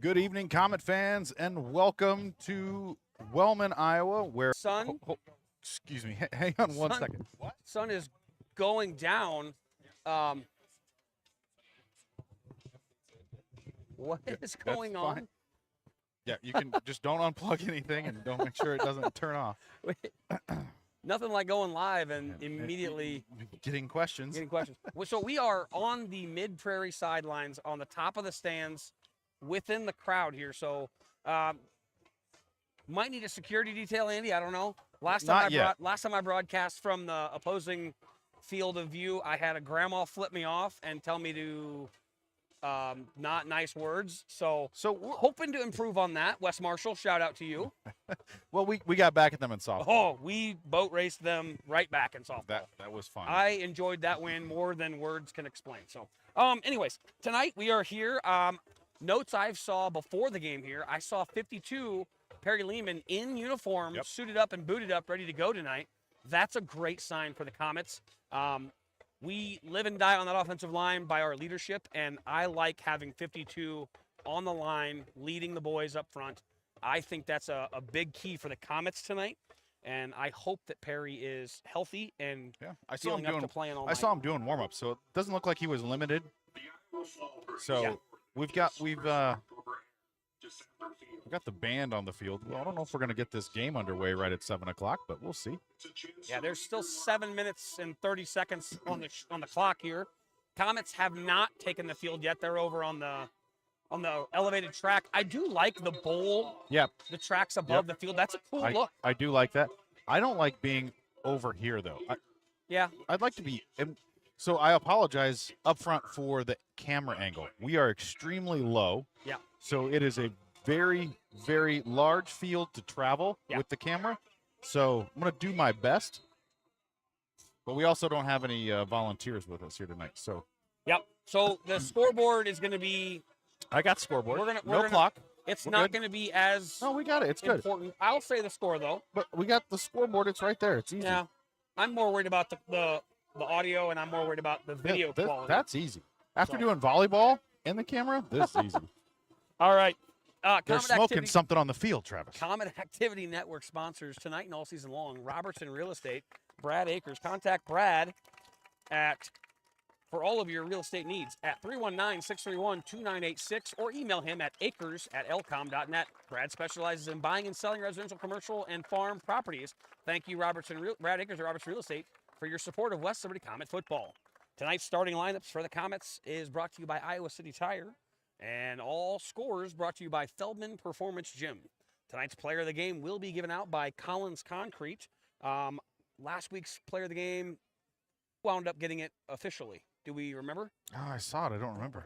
Good evening, Comet fans, and welcome to Wellman, Iowa, where Sun, excuse me, hang on one second. sun is going down. What is going That's on? fine. Yeah, you can just don't unplug anything and don't make sure it doesn't turn off. Nothing like going live and immediately Getting questions. getting questions. So we are on the Mid-Prairie sidelines, on the top of the stands, within the crowd here. So might need a security detail, Andy. I don't know. Last time I broadcast from the opposing field of view, I had a grandma flip me off and tell me to not nice words. So we're hoping to improve on that. Wes Marshall, shout out to you. Well, we got back at them in softball. Oh, we boat raced them right back in softball. That was fun. I enjoyed that win more than words can explain. So, anyways, tonight we are here. Notes I saw before the game here, I saw 52 Perry Lehman in uniform, suited up and booted up, ready to go tonight. That's a great sign for the Comets. We live and die on that offensive line by our leadership, and I like having 52 on the line, leading the boys up front. I think that's a big key for the Comets tonight, and I hope that Perry is healthy and feeling up to playing all night. I saw him doing warm-up, so it doesn't look like he was limited. So we've got the band on the field. Well, I don't know if we're going to get this game underway right at 7 o'clock, but we'll see. Yeah, there's still 7 minutes and 30 seconds on the clock here. Comets have not taken the field yet. They're over on the elevated track. I do like the bowl. Yep. The tracks above the field. That's a cool look. I do like that. I don't like being over here, though. I'd like to be. So I apologize up front for the camera angle. We are extremely low. Yeah. So it is a very, very large field to travel with the camera. So I'm going to do my best. But we also don't have any volunteers with us here tonight. So. Yep. So the scoreboard is going to be. I got scoreboard. No clock. It's not going to be as. No, we got it. It's important. Good. I'll say the score though. But we got the scoreboard. It's right there. It's easy. Yeah. I'm more worried about the audio, and I'm more worried about the video quality. That's easy. After doing volleyball in the camera, this is easy. All right. They're smoking something on the field, Travis. Comet Activity Network sponsors tonight and all season long. Robertson Real Estate, Brad Akers. Contact Brad for all of your real estate needs at 319-631-2986 or email him at akers@lcom.net. Brad specializes in buying and selling residential, commercial, and farm properties. Thank you, Brad Akers at Robertson Real Estate, for your support of West Liberty Comet football. Tonight's starting lineups for the Comets is brought to you by Iowa City Tire, and all scores brought to you by Feldman Performance Gym. Tonight's player of the game will be given out by Collins Concrete. Last week's player of the game wound up getting it officially. Do we remember? Oh, I saw it. I don't remember. I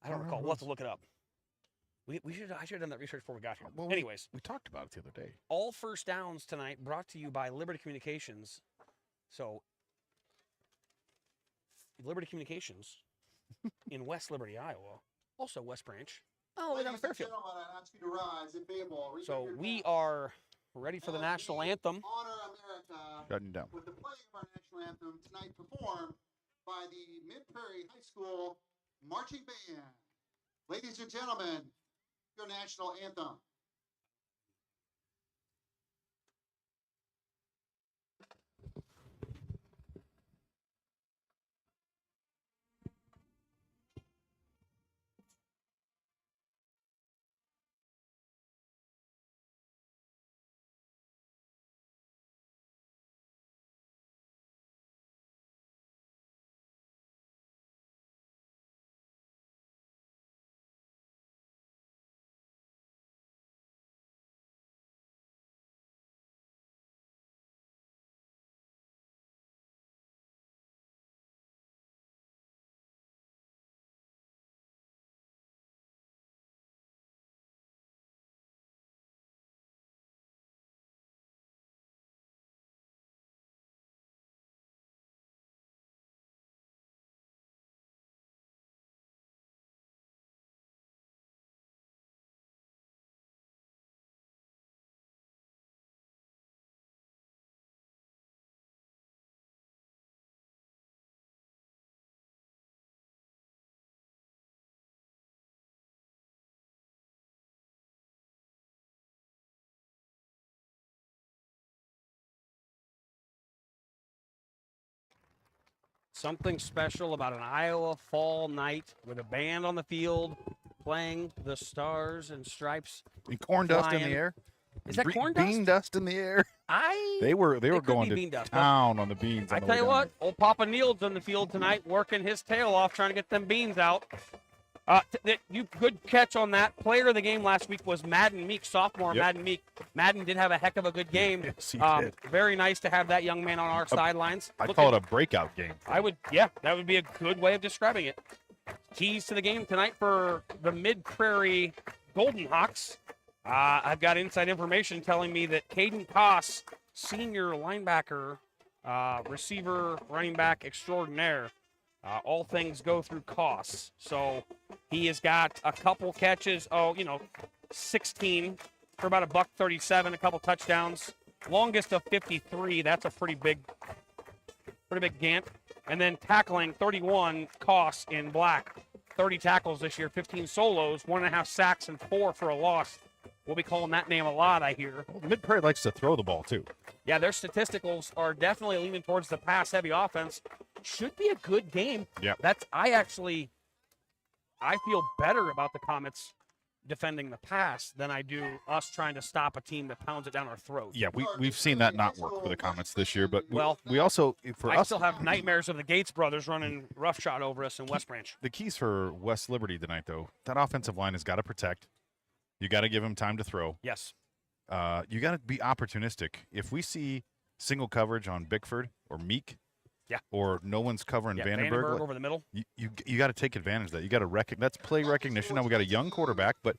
don't recall. We'll have to look it up. I should have done that research before we got here. Well, anyways, we talked about it the other day. All first downs tonight brought to you by Liberty Communications. So, Liberty Communications in West Liberty, Iowa, also West Branch. Oh, down Fairfield. So we are ready for the national anthem. Honor America Down. with the playing of our national anthem tonight performed by the Mid-Prairie High School Marching Band. Ladies and gentlemen, your national anthem. Something special about an Iowa fall night with a band on the field playing the Stars and Stripes. And corn dust in Flying. the air. Is that corn Bean dust in the air. They were could going be bean to dust, but town on the beans. I on the tell way you down what, old Papa Neil's on the field tonight working his tail off trying to get them beans out. You good catch on that. Player of the game last week was Madden Meek, sophomore Yep. Madden Meek. Madden did have a heck of a good game. Yes, he did. Very nice to have that young man on our sidelines. I'd call it a breakout game. That would be a good way of describing it. Keys to the game tonight for the Mid-Prairie Golden Hawks. I've got inside information telling me that Caden Koss, senior linebacker, receiver, running back extraordinaire, all things go through Koss. So he has got a couple catches, 16 for about $137, a couple touchdowns. Longest of 53, that's a pretty big gant. And then tackling 31, Koss in black. 30 tackles this year, 15 solos, 1.5 sacks, and 4 for a loss. We'll be calling that name a lot, I hear. Well, Mid-Prairie likes to throw the ball, too. Yeah, their statisticals are definitely leaning towards the pass-heavy offense. Should be a good game. Yeah. I feel better about the Comets defending the pass than I do us trying to stop a team that pounds it down our throat. Yeah, we've seen that not work for the Comets this year, but Well, we also, I still have nightmares of the Gates brothers running roughshod over us in West Branch. The keys for West Liberty tonight, though, that offensive line has got to protect. You got to give him time to throw. Yes. You got to be opportunistic. If we see single coverage on Bickford or Meek, or no one's covering Vandenberg over the middle, you got to take advantage of that. You got to that's play recognition. Now we got a young quarterback, but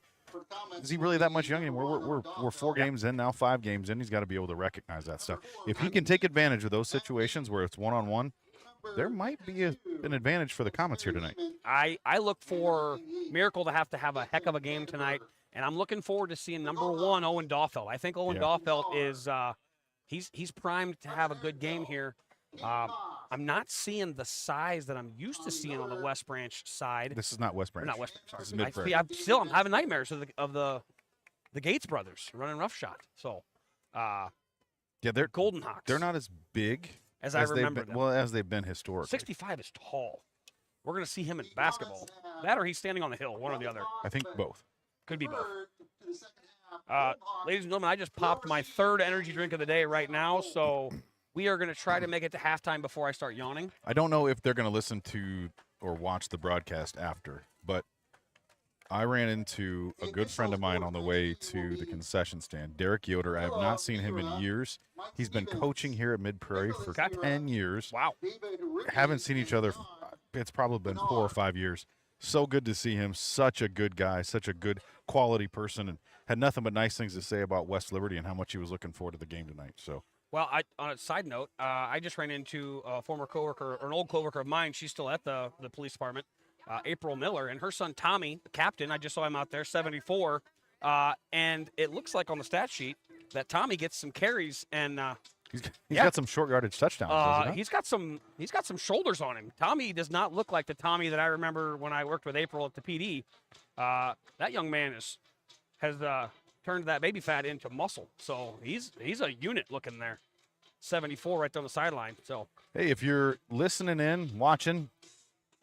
is he really that much young anymore? We're 4 games in now, 5 games in. He's got to be able to recognize that stuff. If he can take advantage of those situations where it's one-on-one, there might be an advantage for the Comets here tonight. I look for Miracle to have a heck of a game tonight, and I'm looking forward to seeing number 1 Owen Dahlfeld. I think Owen Dahlfeld is he's primed to have a good game here. I'm not seeing the size that I'm used to seeing on the West Branch side. This is not West Branch. Not West Branch. This is Mid-Prairie. I'm having nightmares of the Gates brothers running roughshod. So, they're Golden Hawks. They're not as big as I remember them. them. Well, as they've been historically. 65 is tall. We're going to see him in basketball. That or he's standing on the hill, one or the other. I think both. Could be both. Ladies and gentlemen, I just popped my 3rd energy drink of the day right now, so we are going to try to make it to halftime before I start yawning. I don't know if they're going to listen to or watch the broadcast after, but I ran into a good friend of mine on the way to the concession stand, Derek Yoder. I have not seen him in years. He's been coaching here at Mid-Prairie for 10 years. Wow. Haven't seen each other. It's probably been 4 or 5 years. So good to see him. Such a good guy, such a good quality person, and had nothing but nice things to say about West Liberty and how much he was looking forward to the game tonight. So. Well, on a side note, I just ran into a former coworker, or an old coworker of mine. She's still at the police department, April Miller, and her son Tommy, the captain. I just saw him out there, 74, and it looks like on the stat sheet that Tommy gets some carries, and he's got some short yardage touchdowns. He's got some shoulders on him. Tommy does not look like the Tommy that I remember when I worked with April at the PD. That young man has turned that baby fat into muscle. So he's a unit looking there. 74 right down the sideline. So hey, if you're listening in, watching,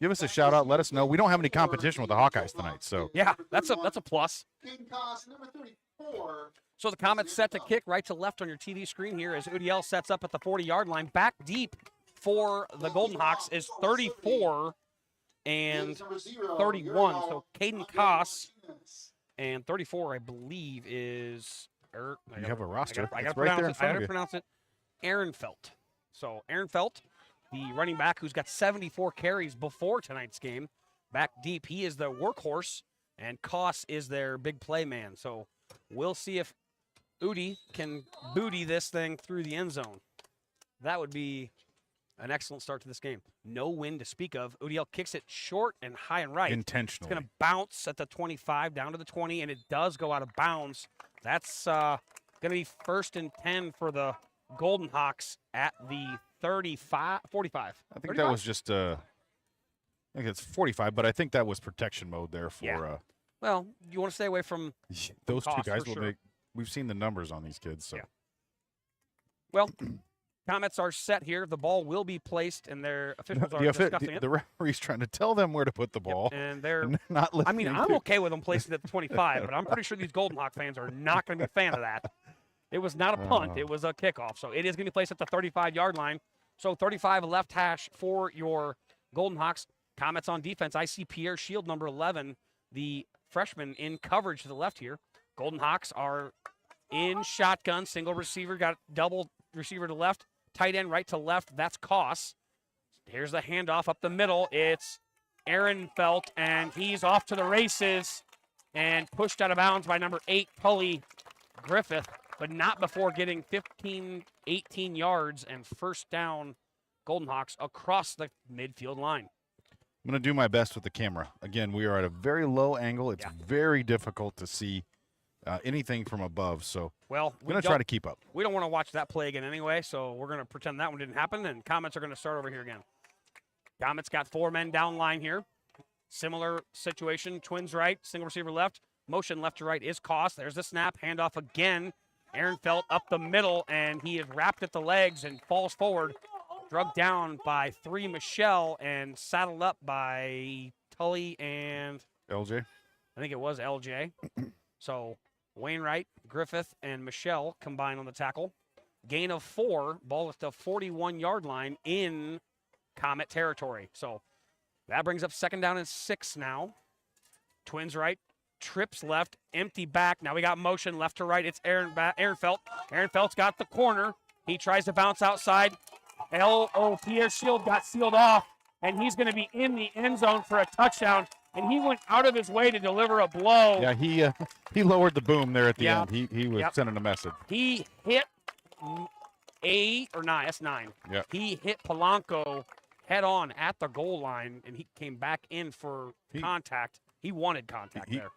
give us a shout out. Let us know. We don't have any competition with the Hawkeyes tonight, so yeah, that's a plus. So the Comets set to kick right to left on your TV screen here as Udiel sets up at the 40-yard line. Back deep for the Golden Hawks is 34 and 31. So Caden Koss. And 34, I believe, is. You have a roster. I got to right pronounce it. I got to pronounce it. Aaron Felt. So Aaron Felt, the running back who's got 74 carries before tonight's game, back deep. He is the workhorse, and Koss is their big play man. So we'll see if Udi can booty this thing through the end zone. That would be an excellent start to this game. No wind to speak of. Udiel kicks it short and high and right. Intentionally. It's going to bounce at the 25 down to the 20, and it does go out of bounds. That's going to be 1st and 10 for the Golden Hawks at the 45. I think 35? that was just I think it's 45, but I think that was protection mode there for well, you want to stay away from those two Koss guys for will sure. make. We've seen the numbers on these kids, so. Yeah. Well, Comets are set here. The ball will be placed, and their officials are discussing it. The referee's trying to tell them where to put the ball. Yep, and they're not listening. I mean, I'm okay with them placing it at the 25, but I'm pretty sure these Golden Hawk fans are not going to be a fan of that. It was not a punt. It was a kickoff. So it is going to be placed at the 35-yard line. So 35 left hash for your Golden Hawks. Comets on defense. I see Pierre Shield, number 11, the freshman, in coverage to the left here. Golden Hawks are in shotgun. Single receiver. Got double receiver to left. Tight end right to left. That's Koss. Here's the handoff up the middle. It's Aaron Felt, and he's off to the races and pushed out of bounds by number 8, Tully Griffith, but not before getting 15, 18 yards and first down Golden Hawks across the midfield line. I'm going to do my best with the camera. Again, we are at a very low angle. It's very difficult to see anything from above, so well, I'm going to try to keep up. We don't want to watch that play again anyway, so we're going to pretend that one didn't happen, and Comets are going to start over here again. Comets got 4 men down line here. Similar situation, twins right, single receiver left. Motion left to right is Koss. There's the snap, handoff again. Aaron Felt up the middle, and he is wrapped at the legs and falls forward. Drugged down by 3 Michelle and saddled up by Tully and LJ. I think it was LJ. So Wainwright, Griffith, and Michelle combined on the tackle. Gain of 4, ball at the 41-yard line in Comet territory. So that brings up 2nd down and 6 now. Twins right, trips left, empty back. Now we got motion left to right. It's Aaron Felt. Aaron Felt's got the corner. He tries to bounce outside. Pierre Shield got sealed off, and he's going to be in the end zone for a touchdown. And he went out of his way to deliver a blow. Yeah, he lowered the boom there at the end. He was sending a message. He hit S9. Yeah. He hit Palano head on at the goal line, and he came back in for contact. He wanted contact there.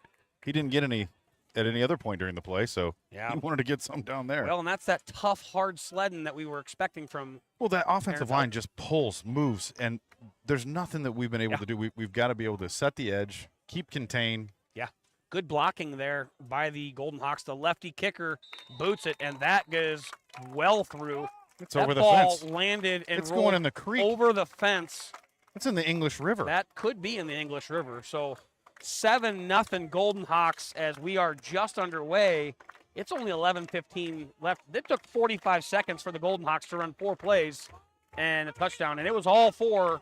He didn't get any at any other point during the play, so he wanted to get some down there. Well, and that's that tough, hard sledding that we were expecting from. Well, that offensive line just pulls, moves, and there's nothing that we've been able to do. We've got to be able to set the edge, keep contained. Yeah, good blocking there by the Golden Hawks. The lefty kicker boots it, and that goes well through. It's over the fence. That ball landed and it's going in the creek. Over the fence. It's in the English River. That could be in the English River. So 7-0 Golden Hawks as we are just underway. It's only 11:15 left. It took 45 seconds for the Golden Hawks to run 4 plays and a touchdown, and it was all for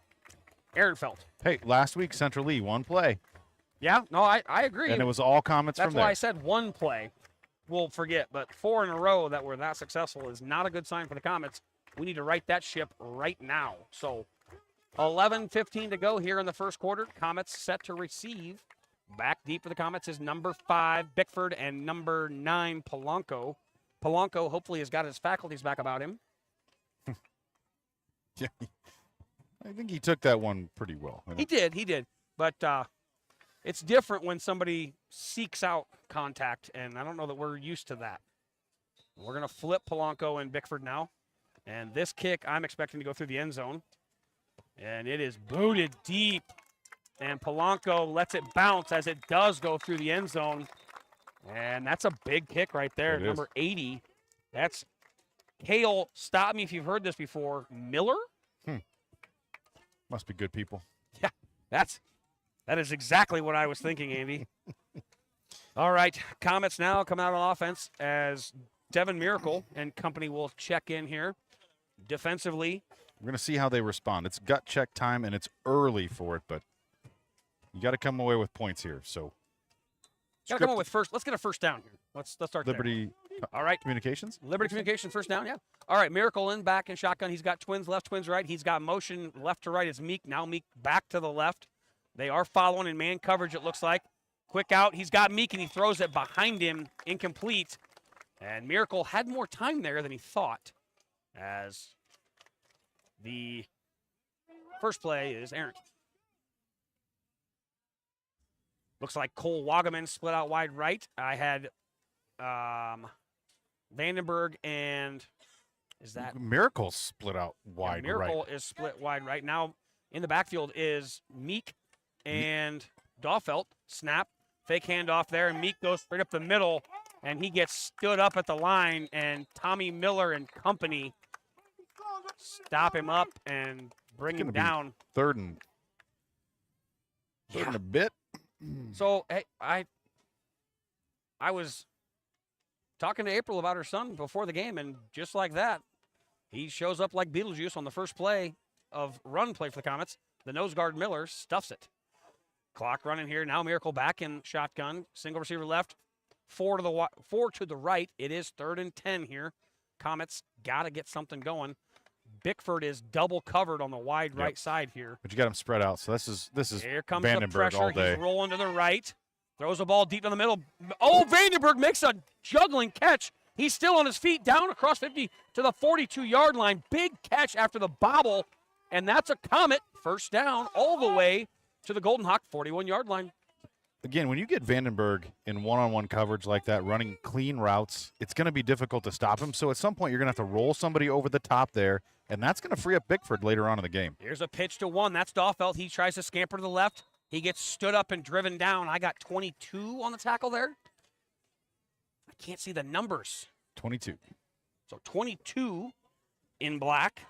Aaron Felt. Hey, last week, Central Lee, 1 play. Yeah, no, I agree. And it was all Comets from there. That's why I said 1 play. We'll forget, but 4 in a row that were that successful is not a good sign for the Comets. We need to right that ship right now. So 11:15 to go here in the first quarter. Comets set to receive. Back deep for the Comets is number 5, Bickford, and number 9, Palano. Palano hopefully has got his faculties back about him. Yeah, I think he took that one pretty well. He did. But it's different when somebody seeks out contact, and I don't know that we're used to that. We're going to flip Palano and Bickford now. And this kick, I'm expecting to go through the end zone. And it is booted deep. And Palano lets it bounce as it does go through the end zone. And that's a big kick right there, number 80. That's Cale, stop me if you've heard this before, Miller? Must be good people. Yeah, that is exactly what I was thinking, Andy. All right, Comets now come out on offense as Devin Miracle and company will check in here. Defensively, we're going to see how they respond. It's gut check time, and it's early for it, but you got to come away with points here. So, got to come away with first. Let's get a first down here. Let's start Liberty. There. All right, Communications. Liberty Communications first down. Yeah. All right, Miracle in back in shotgun. He's got twins left, twins right. He's got motion left to right. It's Meek now. Meek back to the left. They are following in man coverage. It looks like quick out. He's got Meek and he throws it behind him, incomplete. And Miracle had more time there than he thought. As the first play is errant. Looks like Cole Wagaman split out wide right. I had Vandenberg and is that Miracle split out wide right? Miracle is split wide right. Now in the backfield is Meek and Dawfelt. Snap, fake handoff there, and Meek goes straight up the middle, and he gets stood up at the line, and Tommy Miller and company stop him up and bring him down. Third and a bit. So hey, I was talking to April about her son before the game, and just like that, he shows up like Beetlejuice on the first play of run play for the Comets. The nose guard Miller stuffs it. Clock running here. Now Miracle back in shotgun. Single receiver left. 4 to the right. It is 3rd and 10 here. Comets got to get something going. Bickford is double covered on the wide right side here. But you got him spread out, so this is here comes Vandenberg the pressure. all day. He's rolling to the right. Throws a ball deep in the middle. Oh, Vandenberg makes a juggling catch. He's still on his feet, down across 50 to the 42-yard line. Big catch after the bobble, and that's a Comet. First down all the way to the Golden Hawk 41-yard line. Again, when you get Vandenberg in one-on-one coverage like that, running clean routes, it's going to be difficult to stop him. So at some point, you're going to have to roll somebody over the top there, and that's going to free up Bickford later on in the game. Here's a pitch to one. That's Dahlfeld. He tries to scamper to the left. He gets stood up and driven down. I got 22 on the tackle there. I can't see the numbers. 22. So 22 in black.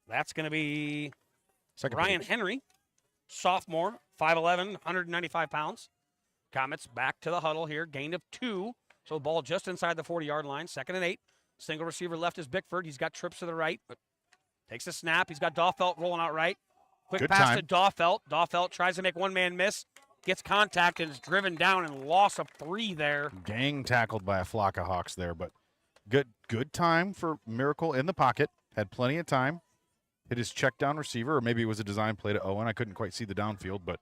That's going to be Ryan Henry, sophomore, 5'11", 195 pounds. Comets back to the huddle here, gain of 2. So ball just inside the 40-yard line, 2nd and 8. Single receiver left is Bickford. He's got trips to the right, but takes a snap. He's got Dahlfeld rolling out right. Quick pass to Dahlfeld. Dahlfeld tries to make one man miss, gets contact and is driven down and loss of 3 there. Gang tackled by a flock of Hawks there, but good time for Miracle in the pocket. Had plenty of time. Hit his check down receiver, or maybe it was a design play to Owen. I couldn't quite see the downfield, but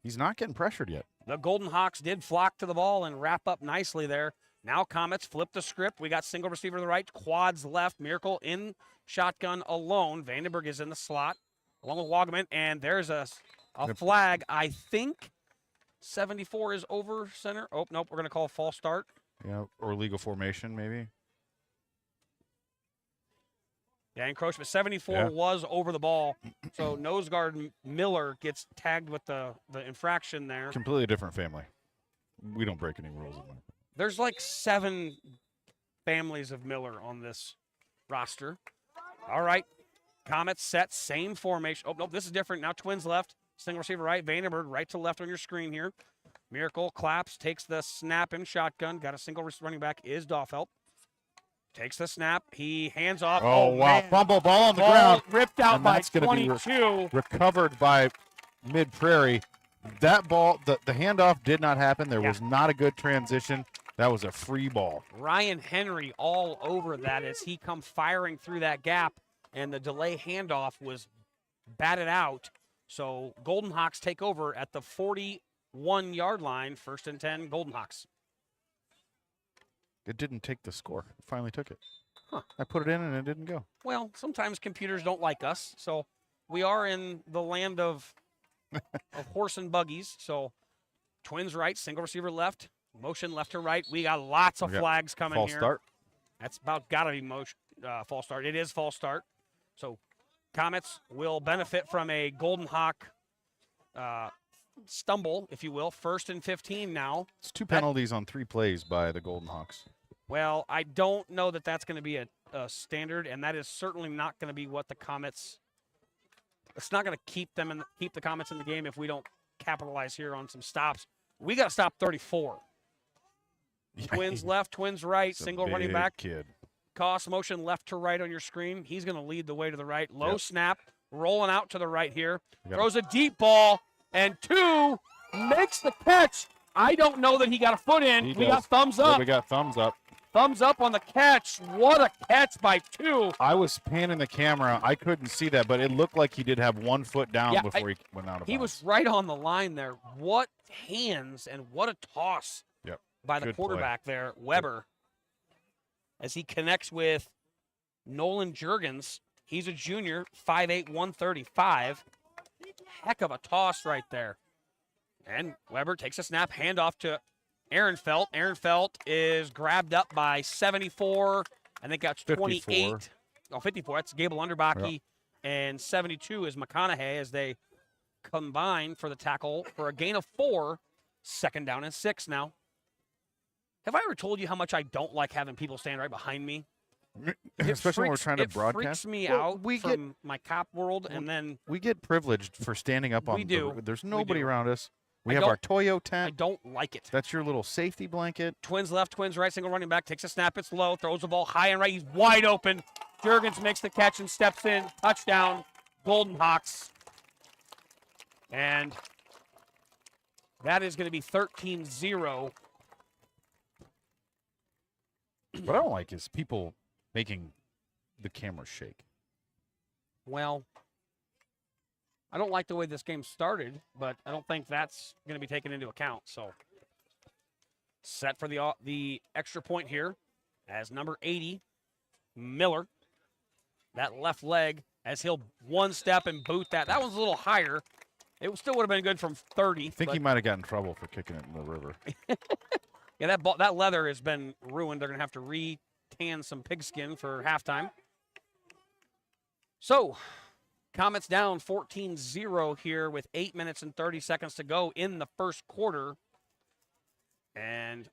he's not getting pressured yet. The Golden Hawks did flock to the ball and wrap up nicely there. Now Comets flip the script. We got single receiver to the right, quads left. Miracle in shotgun alone. Vandenberg is in the slot along with Wagaman, and there's a flag. I think 74 is over center. Oh, nope, we're going to call a false start. Yeah, or legal formation maybe. Yeah, encroachment. 74 was over the ball. So nose guard Miller gets tagged with the infraction there. Completely different family. We don't break any rules in there. There's like 7 families of Miller on this roster. All right. Comets set, same formation. Oh, nope, this is different. Now Twins left. Single receiver right. Vandenberg right to left on your screen here. Miracle claps, takes the snap in shotgun. Got a single running back is Dahlfeld. Takes the snap. He hands off. Oh wow. Man. Fumble ball on the ground. Ripped out and by that's gonna 22. Be recovered by Mid-Prairie. That ball, the handoff did not happen. There was not a good transition. That was a free ball. Ryan Henry all over that as he come firing through that gap, and the delay handoff was batted out. So Golden Hawks take over at the 41-yard line, 1st and 10, Golden Hawks. It didn't take the score. It finally took it. Huh. I put it in and it didn't go. Well, sometimes computers don't like us, so we are in the land of horse and buggies. So Twins right, single receiver left, motion left to right. We got lots of flags coming false here. Start. That's about got to be motion false start. It is false start. So Comets will benefit from a Golden Hawk stumble, if you will. 1st and 15 now. It's 2 penalties on 3 plays by the Golden Hawks. Well, I don't know that that's going to be a standard, and that is certainly not going to be what the Comets. It's not going to keep the Comets in the game if we don't capitalize here on some stops. We got to stop 34. Twins left, Twins right, single running back. Kid. Cost motion left to right on your screen. He's going to lead the way to the right. Low snap, rolling out to the right here. Throws a deep ball, and 2 makes the catch. I don't know that he got a foot in. We got thumbs up. Yeah, we got thumbs up. Thumbs up on the catch. What a catch by 2. I was panning the camera. I couldn't see that, but it looked like he did have 1 foot down before he went out of bounds. He was right on the line there. What hands and what a toss by the quarterback there, Weber, as he connects with Nolan Juergens. He's a junior, 5'8", 135. Heck of a toss right there. And Weber takes a snap, handoff to Aaron Felt. Aaron Felt is grabbed up by 74. I think that's 28. 54. Oh, 54. That's Gable Underbaki. And 72 is McConaughey as they combine for the tackle for a gain of 4. 2nd down and 6 now. Have I ever told you how much I don't like having people stand right behind me? Especially when we're trying to It broadcast. freaks me Well, out we from my cop world, and then We get privileged for standing up on We do. there's nobody do. around us. We I have our don't- Toyo I tent. don't like it. That's your little safety blanket. Twins left, twins right, single running back, takes a snap, it's low, throws the ball high and right, he's wide open. Jurgens makes the catch and steps in, touchdown, Golden Hawks. And that is going to be 13-0. What I don't like is people making the camera shake. Well, I don't like the way this game started, but I don't think that's going to be taken into account. So set for the extra point here as number 80, Miller. That left leg as he'll one step and boot that. That one's a little higher. It still would have been good from 30. I think he might have gotten in trouble for kicking it in the river. Yeah, that leather has been ruined. They're going to have to re-tan some pigskin for halftime. So, Comets down 14-0 here with 8 minutes and 30 seconds to go in the first quarter. And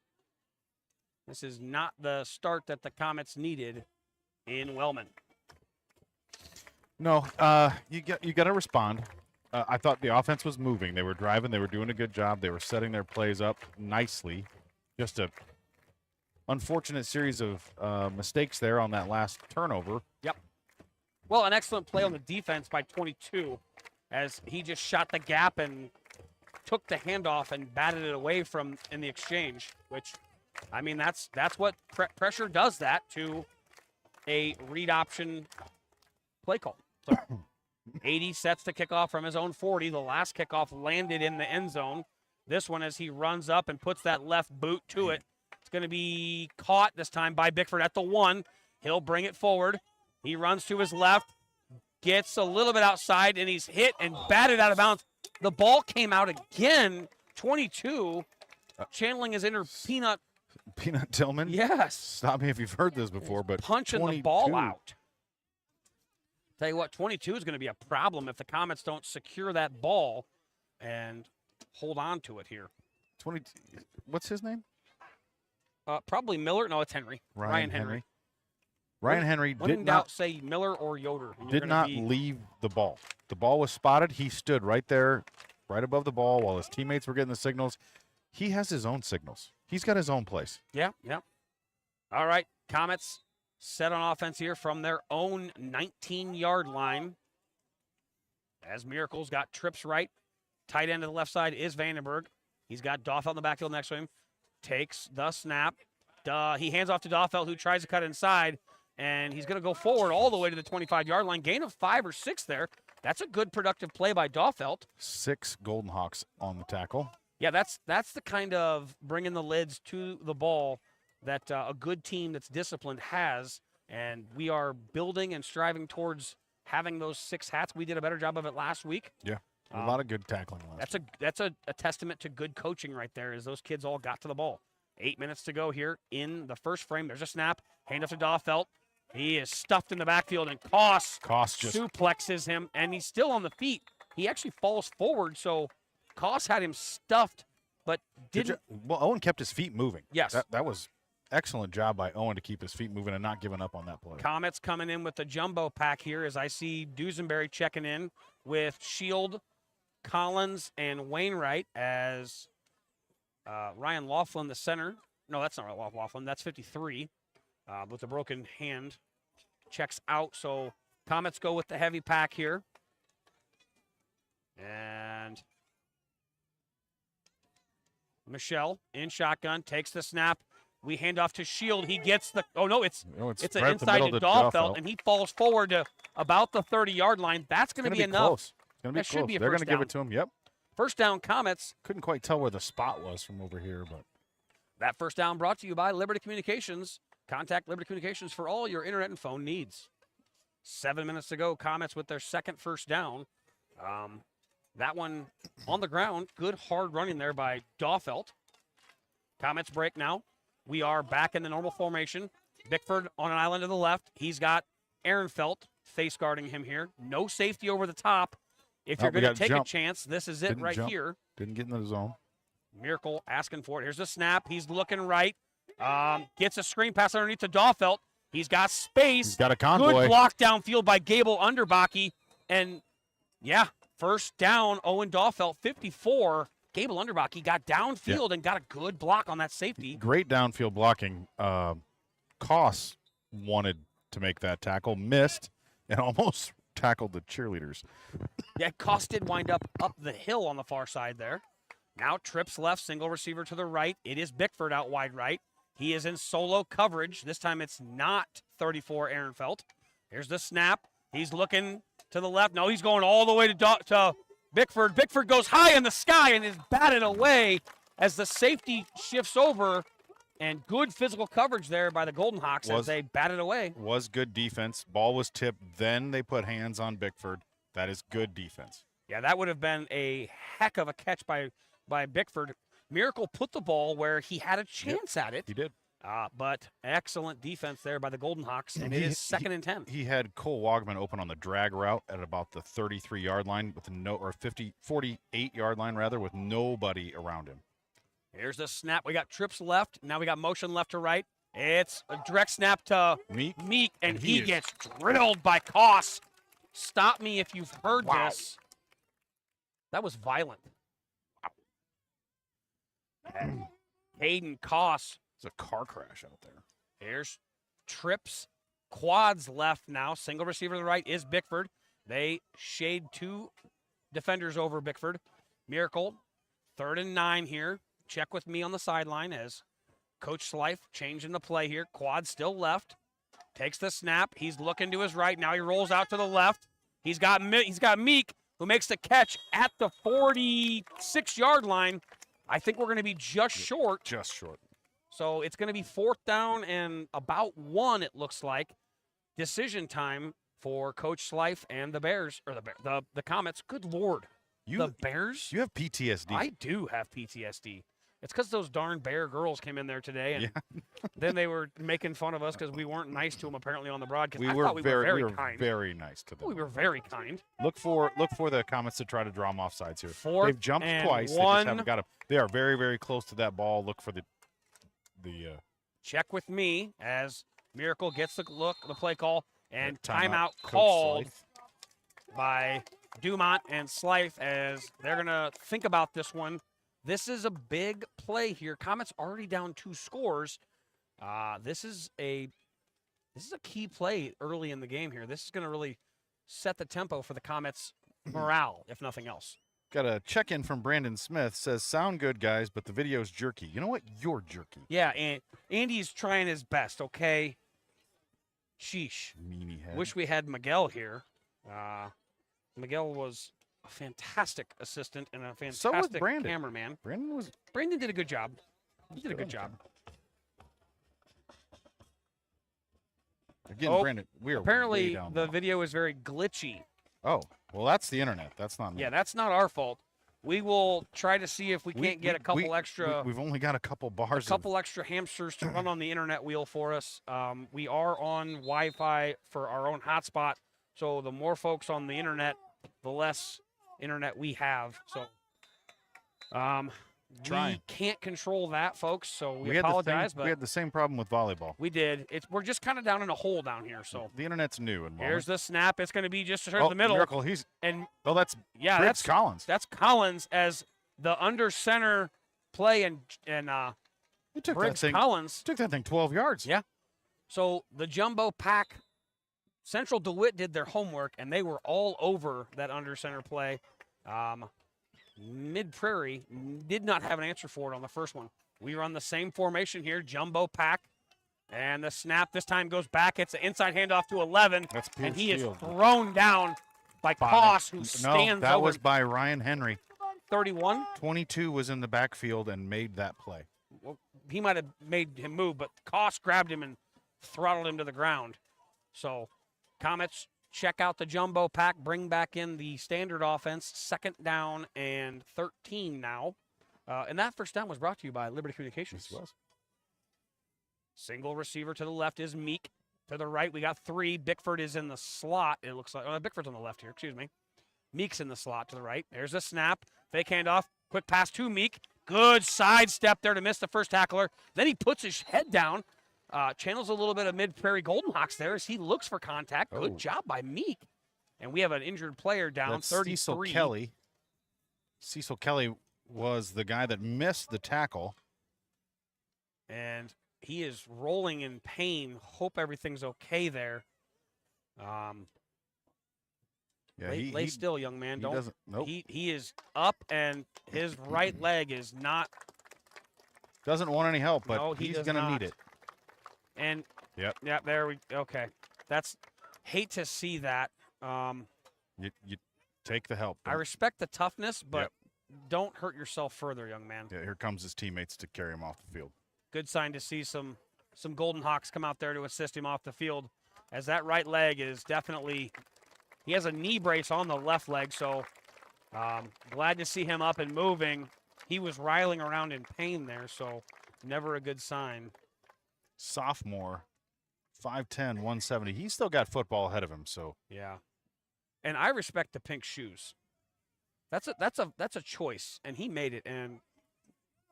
this is not the start that the Comets needed in Wellman. No, you got to respond. I thought the offense was moving. They were driving. They were doing a good job. They were setting their plays up nicely. Just a unfortunate series of mistakes there on that last turnover. Yep. Well, an excellent play on the defense by 22 as he just shot the gap and took the handoff and batted it away from in the exchange, which, I mean, that's what pressure does that to a read option play call. So 80 sets the kickoff from his own 40. The last kickoff landed in the end zone. This one, as he runs up and puts that left boot to it, it's going to be caught this time by Bickford at the 1. He'll bring it forward. He runs to his left, gets a little bit outside, and he's hit and batted out of bounds. The ball came out again, 22, channeling his inner Peanut. Peanut Tillman? Yes. Stop me if you've heard this before, but punching 22. the ball out. Tell you what, 22 is going to be a problem if the Comets don't secure that ball and hold on to it here. 20. What's his name? Probably Miller. No, it's Henry. Ryan Henry. Ryan Henry When did in not doubt, say Miller or Yoder. did not leave the ball. The ball was spotted. He stood right there, right above the ball, while his teammates were getting the signals. He has his own signals. He's got his own place. Yeah. All right, Comets set on offense here from their own 19-yard line. As Miracle's got trips right. Tight end to the left side is Vandenberg. He's got Doffelt in the backfield next to him. Takes the snap. He hands off to Doffelt, who tries to cut inside, and he's going to go forward all the way to the 25-yard line. Gain of 5 or 6 there. That's a good productive play by Doffelt. 6 Golden Hawks on the tackle. Yeah, that's the kind of bringing the lids to the ball that a good team that's disciplined has, and we are building and striving towards having those 6 hats. We did a better job of it last week. Yeah, a lot of good tackling last week. That's a testament to good coaching right there, as those kids all got to the ball. 8 minutes to go here in the first frame. There's a snap. Hand off to Doffelt. He is stuffed in the backfield, and Koss just suplexes him, and he's still on the feet. He actually falls forward, so Koss had him stuffed, but didn't. Well, Owen kept his feet moving. Yes. That was excellent job by Owen to keep his feet moving and not giving up on that play. Comets coming in with the jumbo pack here as I see Dusenberry checking in with Shield, Collins, and Wainwright as Ryan Laughlin, the center. No, that's not Laughlin. That's 53 with a broken hand. Checks out. So Comets go with the heavy pack here. And Michelle in shotgun takes the snap. We hand off to Shield. He gets the. Oh no, it's an right inside to Doffelt, and he falls forward to about the 30-yard line. That's going to be enough. Close. It's going to be That should close. be a They're first going to give down. it to him. Yep. First down, Comets. Couldn't quite tell where the spot was from over here, but That first down brought to you by Liberty Communications. Contact Liberty Communications for all your internet and phone needs. 7 minutes to go. Comets with their second first down. That one on the ground. Good hard running there by Doffelt. Comets break now. We are back in the normal formation. Bickford on an island to the left. He's got Ehrenfeld face guarding him here. No safety over the top. If you're going to take a chance, this is it here. Didn't get in the zone. Miracle asking for it. Here's the snap. He's looking right. Gets a screen pass underneath to Doffelt. He's got space. He's got a convoy. Good block downfield by Gable Underbaki. And, yeah, first down, Owen Dahlfeld, 54. Gable Underbaki got downfield and got a good block on that safety. Great downfield blocking. Koss wanted to make that tackle, missed, and almost tackled the cheerleaders. Yeah, Koss did wind up the hill on the far side there. Now trips left, single receiver to the right. It is Bickford out wide right. He is in solo coverage. This time it's not 34 Ehrenfeld. Here's the snap. He's looking to the left. No, he's going all the way to Bickford. Bickford goes high in the sky and is batted away as the safety shifts over. And good physical coverage there by the Golden Hawks as they batted away. Was good defense. Ball was tipped. Then they put hands on Bickford. That is good defense. Yeah, that would have been a heck of a catch by Bickford. Miracle put the ball where he had a chance at it. He did. But excellent defense there by the Golden Hawks, and it is second and 10. He had Cole Wogman open on the drag route at about the 33-yard line with 48-yard line rather, with nobody around him. Here's the snap. We got trips left. Now we got motion left to right. It's a direct snap to Meek, and he gets drilled by Koss. Stop me if you've heard this. That was violent. Hayden Koss. It's a car crash out there. Here's trips. Quads left now. Single receiver to the right is Bickford. They shade two defenders over Bickford. Miracle. 3rd and 9 here. Check with me on the sideline as Coach Slife changing the play here. Quad still left. Takes the snap. He's looking to his right. Now he rolls out to the left. He's got Meek, who makes the catch at the 46-yard line. I think we're going to be just short. Just short. So it's going to be 4th down and about 1, it looks like. Decision time for Coach Slife and the Bears, or the Comets. Good Lord. The Bears? You have PTSD. I do have PTSD. It's because those darn Bear girls came in there today, and then they were making fun of us because we weren't nice to them apparently on the broadcast. We were very kind. Very nice to them. We were very kind. Look for the Comets to try to draw them off sides here. 4th They've jumped and twice. 1. They just haven't got They are very, very close to that ball. Look for the check with me as Miracle gets the play call, and timeout Coach called Slife. by Dumont and Slife as they're going to think about this one. This is a big play here. Comets already down 2 scores. This is a key play early in the game here. This is going to really set the tempo for the Comets' morale, if nothing else. Got a check-in from Brandon Smith. Says, sound good, guys, but the video's jerky. You know what? You're jerky. Yeah, and Andy's trying his best, okay? Sheesh. Meanie head. Wish we had Miguel here. Miguel was a fantastic assistant and a fantastic cameraman. Brandon did a good job. He did a good job. Again, Brandon, we're apparently way down the low. video is very glitchy. Oh, well, that's the internet. That's not me. Yeah, that's not our fault. We will try to see if we can't get a couple extra. We've only got a couple bars. A couple extra hamsters to run on the internet wheel for us. We are on Wi-Fi for our own hotspot, so the more folks on the internet, the less internet we have. So, we can't control that, folks. So we apologize. We had the same problem with volleyball. We did. We're just kind of down in a hole down here. So the internet's new. And here's the snap. It's going to be just in the middle. Miracle. That's Collins. That's Collins as the under center play and Briggs Collins took that thing 12 yards. Yeah. So the jumbo pack. Central DeWitt did their homework, and they were all over that under center play. Mid-Prairie did not have an answer for it on the first one. We run the same formation here, jumbo pack, and the snap this time goes back. It's an inside handoff to 11, and he is thrown down by Koss, who stands that was by Ryan Henry. 31? 22 was in the backfield and made that play. Well, he might have made him move, but Koss grabbed him and throttled him to the ground. So Comets check out the jumbo pack, bring back in the standard offense, 2nd down and 13 now. And that first down was brought to you by Liberty Communications. Yes, it was. Single receiver to the left is Meek. To the right, we got 3. Bickford is in the slot, it looks like. Oh, Bickford's on the left here, excuse me. Meek's in the slot to the right. There's a snap. Fake handoff. Quick pass to Meek. Good sidestep there to miss the first tackler. Then he puts his head down. channels a little bit of Mid-Prairie Golden Hawks there as he looks for contact. Good Oh. job by Meek. And we have an injured player down, That's 33. Cecil Kelly. Cecil Kelly was the guy that missed the tackle. And he is rolling in pain. Hope everything's okay there. Yeah, Lay still, young man. Don't. Doesn't. Nope. He is up, and his right leg is not. Doesn't want any help, but No, he he's does gonna not. need it. And Yep. yeah, there we. Okay, that's hate to see that. You take the help. I Don't- respect the toughness, but don't hurt yourself further, young man. Yeah, here comes his teammates to carry him off the field. Good sign to see some Golden Hawks come out there to assist him off the field, as that right leg is definitely. He has a knee brace on the left leg, so glad to see him up and moving. He was riling around in pain there, so never a good sign. Sophomore, 5'10", 170. He's still got football ahead of him, so Yeah, and I respect the pink shoes. That's a choice, and he made it, and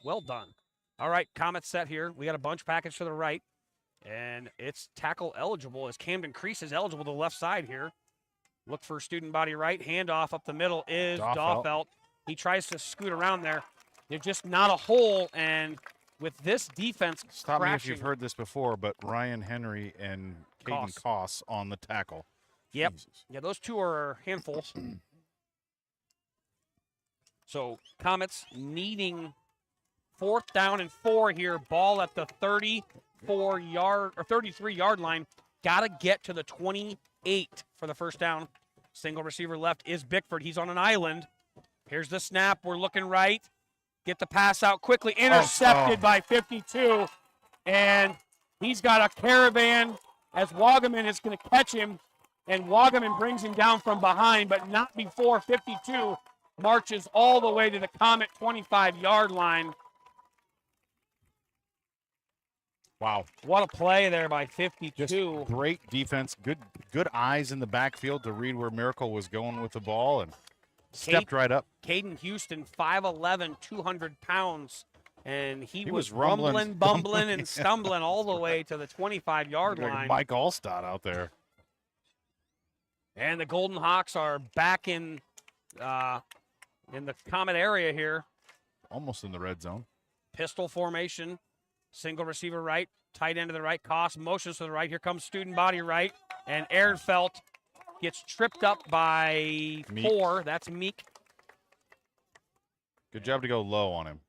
well done. All right, Comet set here. We got a bunch package to the right, and it's tackle eligible as Camden Crease is eligible to the left side here. Look for student body right. Handoff up the middle is Daufelt. He tries to scoot around there. There's just not a hole, and with this defense stop me if crashing. you've heard this before, but Ryan Henry and Caden Koss on the tackle. Yep. Jesus. Yeah, those two are handfuls. So Comets needing 4th down and 4 here. Ball at the 33-yard line. Got to get to the 28 for the first down. Single receiver left is Bickford. He's on an island. Here's the snap. We're looking right. Get the pass out quickly. Intercepted by 52. And he's got a caravan as Wagaman is going to catch him. And Wagaman brings him down from behind, but not before 52 marches all the way to the Comet 25-yard line. Wow. What a play there by 52. Just great defense. Good eyes in the backfield to read where Miracle was going with the ball and stepped right up. Caden Houston, 5'11", 200 pounds. And he was rumbling, bumbling, and stumbling all the way to the 25-yard Like line. Mike Allstott out there. And the Golden Hawks are back in the Comet area here. Almost in the red zone. Pistol formation. Single receiver right. Tight end to the right. Koss motions to the right. Here comes student body right. And Ehrenfeld gets tripped up by Meek. 4. That's Meek. Good job to go low on him.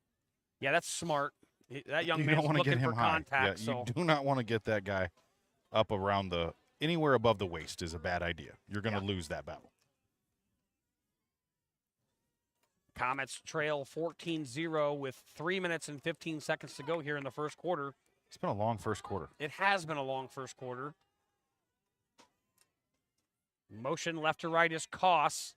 Yeah, that's smart. That young You man's don't want to looking get him for high. contact. Yeah, So you do not want to get that guy up around anywhere above the waist is a bad idea. You're going to lose that battle. Comets trail 14-0 with 3 minutes and 15 seconds to go here in the first quarter. It's been a long first quarter. It has been a long first quarter. Motion left to right is Koss.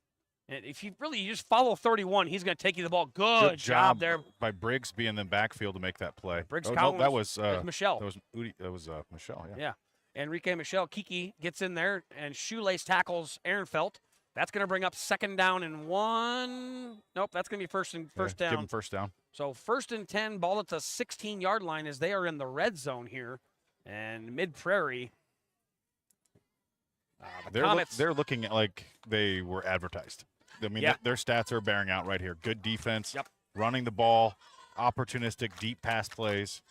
And if you just follow 31, he's going to take you the ball. Good job there. by Briggs being in the backfield to make that play. Briggs no, Collins, that was Michelle. That was Michelle. Yeah. Yeah. Enrique Michelle. Kiki gets in there and shoelace tackles Ehrenfeld. That's going to bring up 2nd down and 1. Nope, that's going to be first down. Give him first down. So 1st and 10, ball at the 16-yard line as they are in the red zone here. And Mid-Prairie. They're looking at like they were advertised. I mean, their stats are bearing out right here. Good defense, running the ball, opportunistic deep pass plays.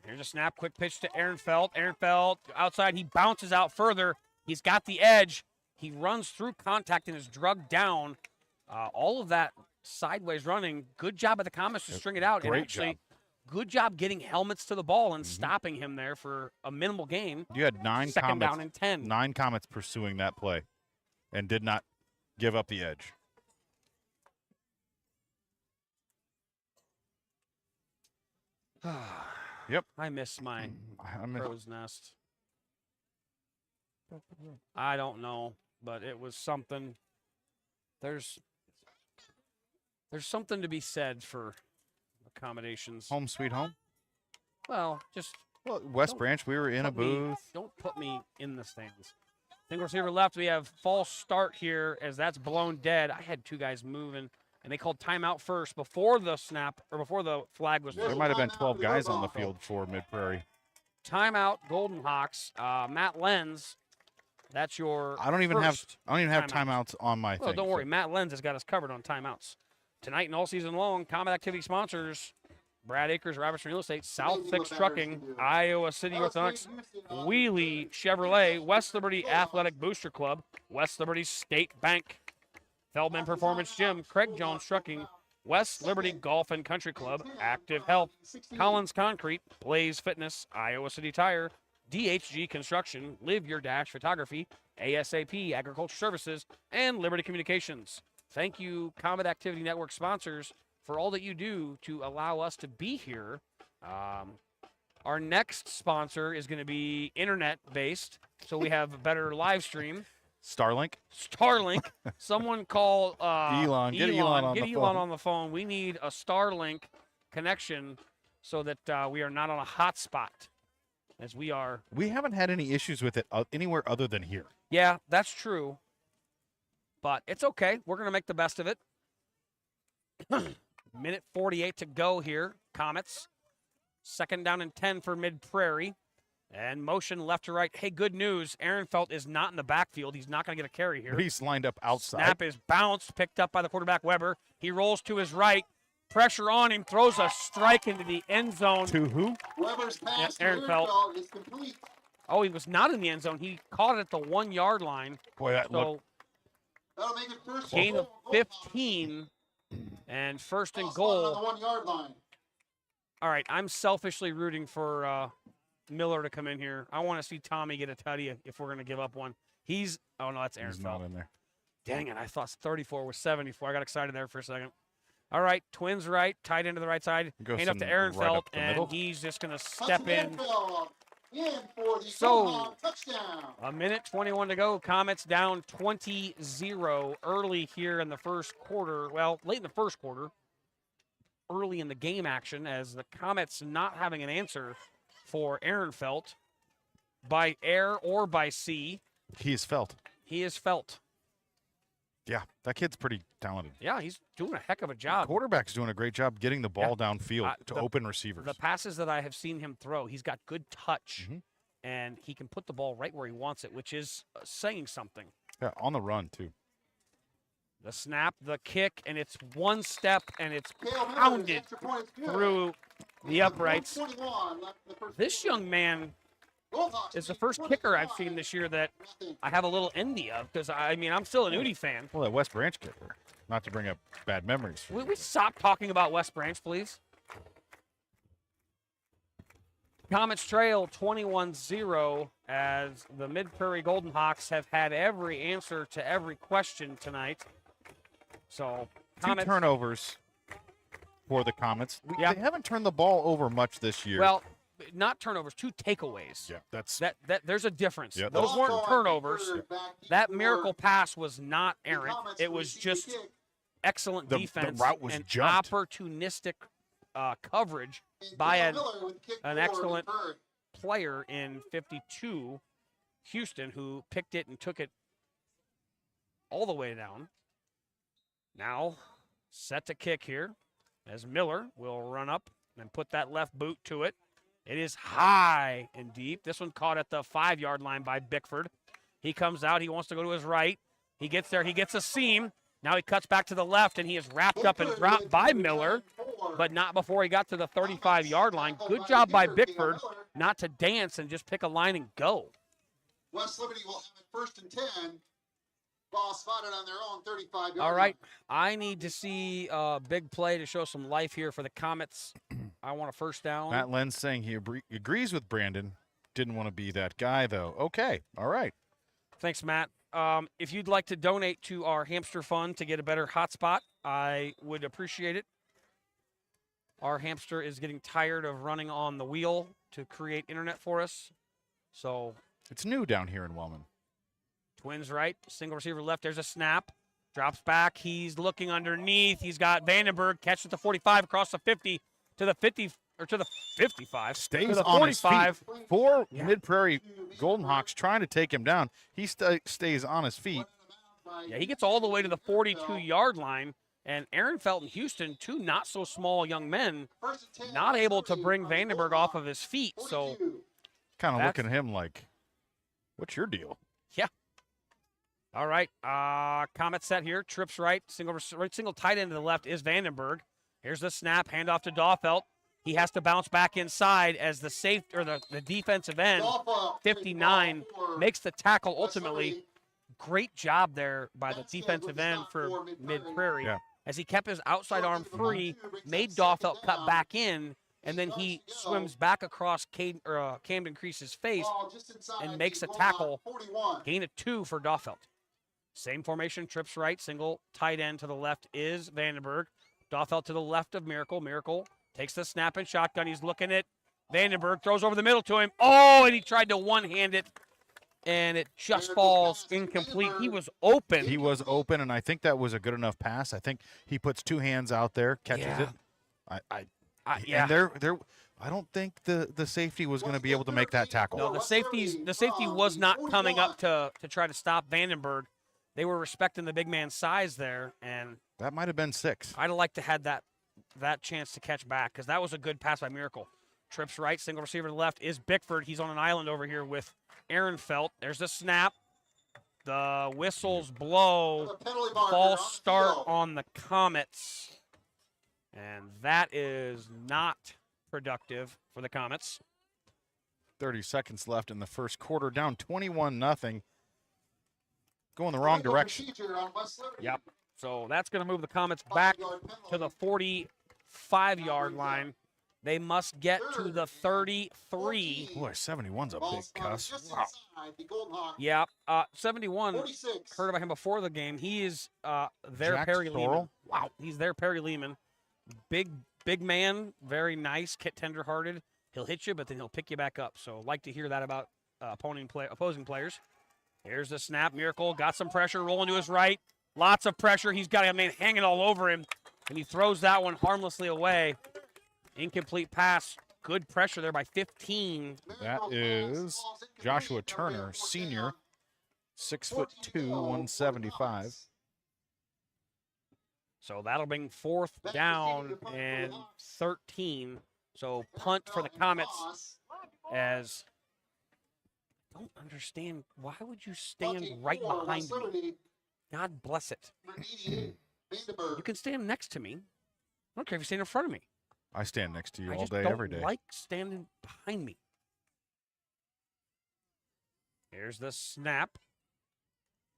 Here's a snap, quick pitch to Ehrenfeld. Ehrenfeld outside, he bounces out further. He's got the edge. He runs through contact and is drugged down. All of that sideways running. Good job of the Comets to string it out. Great and actually, job. Good job getting helmets to the ball and stopping him there for a minimal gain. You had 9 2nd Comets, down and 10. 9 Comets pursuing that play and did not give up the edge. Yep. I miss my I miss- crow's nest. I don't know, but it was something. There's something to be said for accommodations. Home sweet home. Well, just West Don't Branch, we were in a booth. don't put me in the stands. Single receiver left. We have false start here as that's blown dead. I had 2 guys moving. and they called timeout first before the snap or before the flag was There thrown. might have been 12 guys on the field for Mid-Prairie. Timeout, Golden Hawks. Matt Lenz, that's your I don't even have timeout. timeouts on my Well, thing. don't worry. Matt Lenz has got us covered on timeouts. Tonight and all season long, Comet activity sponsors, Brad Akers, Robertson Real Estate, South Fix Trucking, Iowa City Orthodox, Wheelie Chevrolet, West Liberty Athletic Booster Club, West Liberty State Bank, Feldman Performance Gym, Craig Jones Trucking, West Liberty Golf and Country Club, Active Health, Collins Concrete, Blaze Fitness, Iowa City Tire, DHG Construction, Live Your Dash Photography, ASAP Agriculture Services, and Liberty Communications. Thank you, Comet Activity Network sponsors, for all that you do to allow us to be here. Our next sponsor is going to be internet-based, so we have a better live stream. Starlink. Someone call Elon. Get Elon on the phone. We need a Starlink connection so that we are not on a hotspot, as we are. We haven't had any issues with it anywhere other than here. Yeah, that's true. But it's okay. We're going to make the best of it. Minute 48 to go here. Comets. 2nd down and 10 for Mid-Prairie. And motion left to right. Hey, good news. Ehrenfeld is not in the backfield. He's not going to get a carry here. But he's lined up outside. Snap is bounced, picked up by the quarterback, Weber. He rolls to his right. Pressure on him. Throws a strike into the end zone. To who? Weber's pass to Ehrenfeld. Ehrenfeld is complete. Oh, he was not in the end zone. He caught it at the 1 yard line. Boy, that looked. So That'll make it first gain of goal. 15 and first and Ball spotted on goal. the 1 yard line. All right, I'm selfishly rooting for Miller to come in here. I want to see Tommy get a tutty if we're going to give up one. Oh, no, that's He's not Ehrenfeld. in there. Dang it, I thought 34 was 74. I got excited there for a second. All right, Twins right, tight end to the right side. Goes Hand up to right Ehrenfeld, up the and middle. he's just going to step in. Ehrenfeld in for the So, Golden touchdown. A minute 21 to go. Comets down 20-0 early here in the first quarter. Well, late in the first quarter. Early in the game action as the Comets not having an answer for Ehrenfeld by air or by sea. He is felt. He is felt. Yeah, that kid's pretty talented. Yeah, he's doing a heck of a job. Quarterback's doing a great job getting the ball downfield to the- open receivers. The passes that I have seen him throw, he's got good touch, Mhm. and he can put the ball right where he wants it, which is saying something. Yeah, on the run, too. The snap, the kick, and it's one step, and it's Cale Miller, pounded extra point is good. through the uprights. 1:21 left in the first This quarter. young man Bulldogs is the lead first kicker I've 25, seen this year that nothing. I have a little envy of because, I mean, I'm still an Udi fan. Well, that West Branch kicker. Not to bring up bad memories. Will we stop talking about West Branch, please? Comets trail 21-0 as the Mid-Prairie Golden Hawks have had every answer to every question tonight. So, Two Comets, turnovers for the Comets. Yeah. They haven't turned the ball over much this year. well, not turnovers, 2 takeaways. yeah, that's That there's a difference. Yeah, Those Also, weren't I think turnovers. we're back That before miracle pass was not the errant. Comets It was received just the kick. excellent The defense route was and jumped. opportunistic coverage And by Cale an Miller with kick an for excellent Mid-Prairie. player in 52, Houston, who picked it and took it all the way down. Now set to kick here as Miller will run up and put that left boot to it. It is high and deep. This one caught at the 5 yard line by Bickford. He comes out. He wants to go to his right. He gets there. He gets a seam. Now he cuts back to the left, and he is wrapped up and dropped by Miller, but not before he got to the 35 yard line. Good job by Bickford not to dance and just pick a line and go. West Liberty will have it 1st and 10. Ball spotted on their own 35 yard All right, I need to see a big play to show some life here for the Comets. I want a first down. Matt Lenz saying he agrees with Brandon. Didn't want to be that guy, though. Okay, all right. Thanks, Matt. If you'd like to donate to our hamster fund to get a better hotspot, I would appreciate it. Our hamster is getting tired of running on the wheel to create internet for us. So, It's new down here in Wellman. Twins right, single receiver left. There's a snap. Drops back. He's looking underneath. He's got Vandenberg catch at the 45 across the 50 to the 50 or to the 55. Stays to the on his 45. feet. Four Yeah. Mid-Prairie Golden Hawks trying to take him down. He stays on his feet. Yeah, he gets all the way to the 42 yard line. And Ehrenfeld and Houston, two not so small young men, First and 10, not able to 30 bring from the Vandenberg Golden off Hawks. of his feet. So 42. Kind of That's- looking at him like, what's your deal? all right, Comet set here, trips right, single tight end to the left is Vandenberg. Here's the snap, handoff to Dawfelt. He has to bounce back inside as the the defensive end, Golf, 59, for makes the tackle West ultimately. Liberty. Great job there by the That's good defensive with the end stop for for Mid-Prairie. Mid-Prairie. Yeah. As he kept his outside arm free, made Dawfelt cut back in, and then he swims back across Camden Crease's face, Ball just inside and the makes a goal line, tackle. 41. gain of 2 for Dawfelt. Same formation, trips right, single tight end to the left is Vandenberg. Dawfelt to the left of Miracle. Miracle takes the snap and shotgun. He's looking at Vandenberg, throws over the middle to him. Oh, and he tried to one-hand it, and it just falls incomplete. He was open. He was open, and I think that was a good enough pass. I think he puts 2 hands out there, catches it. Yeah. And there. I don't think the safety was going to be able to make that tackle. No, the safety was not coming up to try to stop Vandenberg. They were respecting the big man's size there, and That might have been 6. I'd have liked to had that chance to catch back because that was a good pass by Miracle. Trips right, single receiver to the left is Bickford. He's on an island over here with Ehrenfeld. There's the snap. The whistles blow. Penalty marker False on start field. on the Comets. And that is not productive for the Comets. 30 seconds left in the first quarter, down 21-0. Going the wrong direction. Procedure on West Liberty. Yep. So that's going to move the Comets back 5-yard to the penalty. 45-yard line. They must get to the 33. Boy, 71's a Ball big spotted cuss. just Wow. inside the Golden Hawks. Yeah, 71. 46. Heard about him before the game. He is their Jack Perry Lehman. Sorrell? Wow, he's their Perry Lehman. Big man, very nice, tender-hearted. He'll hit you, but then he'll pick you back up. So like to hear that about opposing players. Here's the snap. Miracle got some pressure, rolling to his right. Lots of pressure. He's got a man hanging all over him, and he throws that one harmlessly away. Incomplete pass. Good pressure there by 15. That is Joshua Turner, senior, 6'2", 175. So that'll bring 4th down and 13. So punt for the Comets. As I don't understand, why would you stand right behind me? God bless it. You can stand next to me. I don't care if you stand in front of me. I stand next to you I all just day, don't every day. like standing behind me. Here's the snap.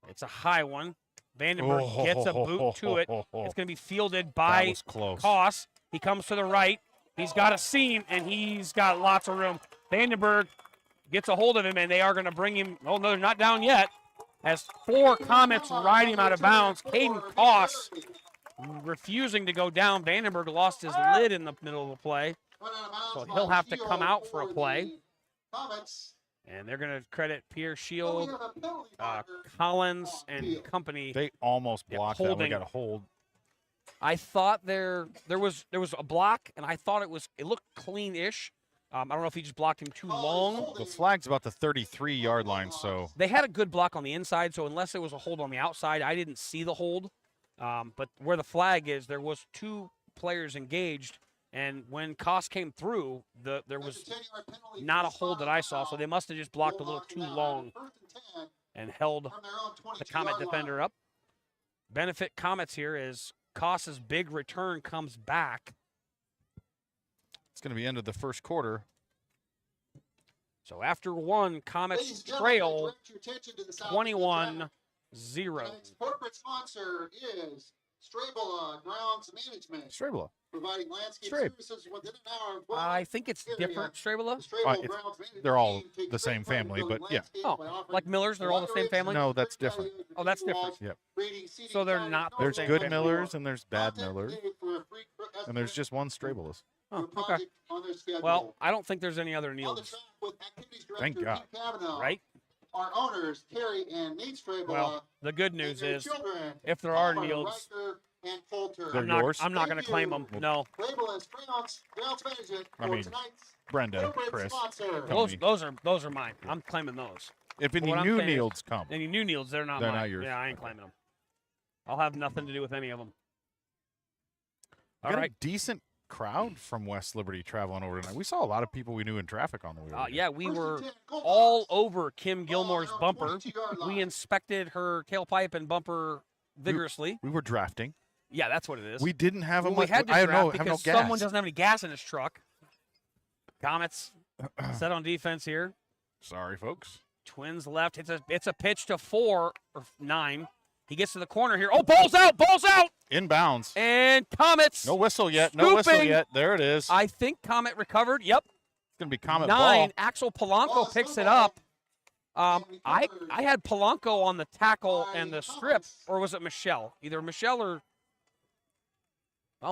It's a high one. Vandenberg gets a boot to it. It's going to be fielded That by was close. Koss. He comes to the right. He's got a seam, and he's got lots of room. Vandenberg gets a hold of him, and they are going to bring him. Oh, no, they're not down yet. As 4 Comets ride him out of bounds. Caden Koss refusing to go down. Vandenberg lost his lid in the middle of the play, so he'll have to come out for a play. And they're going to credit Pierre Shield, Collins, and company. They almost blocked that. We holding. got a hold. I thought there was a block, and I thought it looked clean-ish. I don't know if he just blocked him too long. The flag's about the 33-yard line, so They had a good block on the inside, so unless it was a hold on the outside, I didn't see the hold. But where the flag is, there was 2 players engaged, and when Koss came through, there was not a hold that I saw, so they must have just blocked a little too long and held the Comet defender up. Benefit Comets here is Koss's big return comes back. it's going to be end of the first quarter. So after 1, Comets trail 21-0. Corporate sponsor is Strabela Grounds Management, Strabela. providing landscape Strabe. services within an hour of I think it's different, Strabela. They're all the same family, but yeah. Oh, like Millers, they're all the same family? No, that's different. Oh, that's different. Yep. So they're not the There's same good family. Millers and there's bad Millers, and there's just one Strabelas. Oh, okay. Well, I don't think there's any other Neils, Thank God. right? Our owners, Terry and Nate Strabela. Well, the good and news their is, children, if there are Palmer, Neils, Riker, and Coulter. They're yours? I'm not going to Thank claim you. them. No, Strabela's Grounds Management I for mean, tonight's Brenda, corporate Chris. sponsor. those are mine. I'm claiming those. If any What I'm new saying is- Neils come, Any new Neils, they're not They're mine. not yours. Yeah, I ain't claiming them. I'll have nothing to do with any of them. All got right. a decent crowd from West Liberty traveling over tonight. We saw a lot of people we knew in traffic on the way over. Yeah, we First and were 10, Golden all Hawks. over Kim Ball Gilmore's on our bumper. 22-yard We line. inspected her tailpipe and bumper vigorously. We were drafting. Yeah, that's what it is. We didn't have Well, a much. we had to I draft have no because gas. someone doesn't have any gas in his truck. Comets set on defense here. Sorry, folks. Twins left. It's a pitch to 4 or 9. He gets to the corner here. Oh, ball's out! Ball's out! Inbounds. And Comets. No whistle yet. No whistle scooping. yet. There it is. I think Comet recovered. Yep. It's gonna be Comet 9. ball. Axel Ball Polanco is picks still it up. And I recovered had Polanco on the tackle by and the strip, Comets. or was it Michelle? Either Michelle or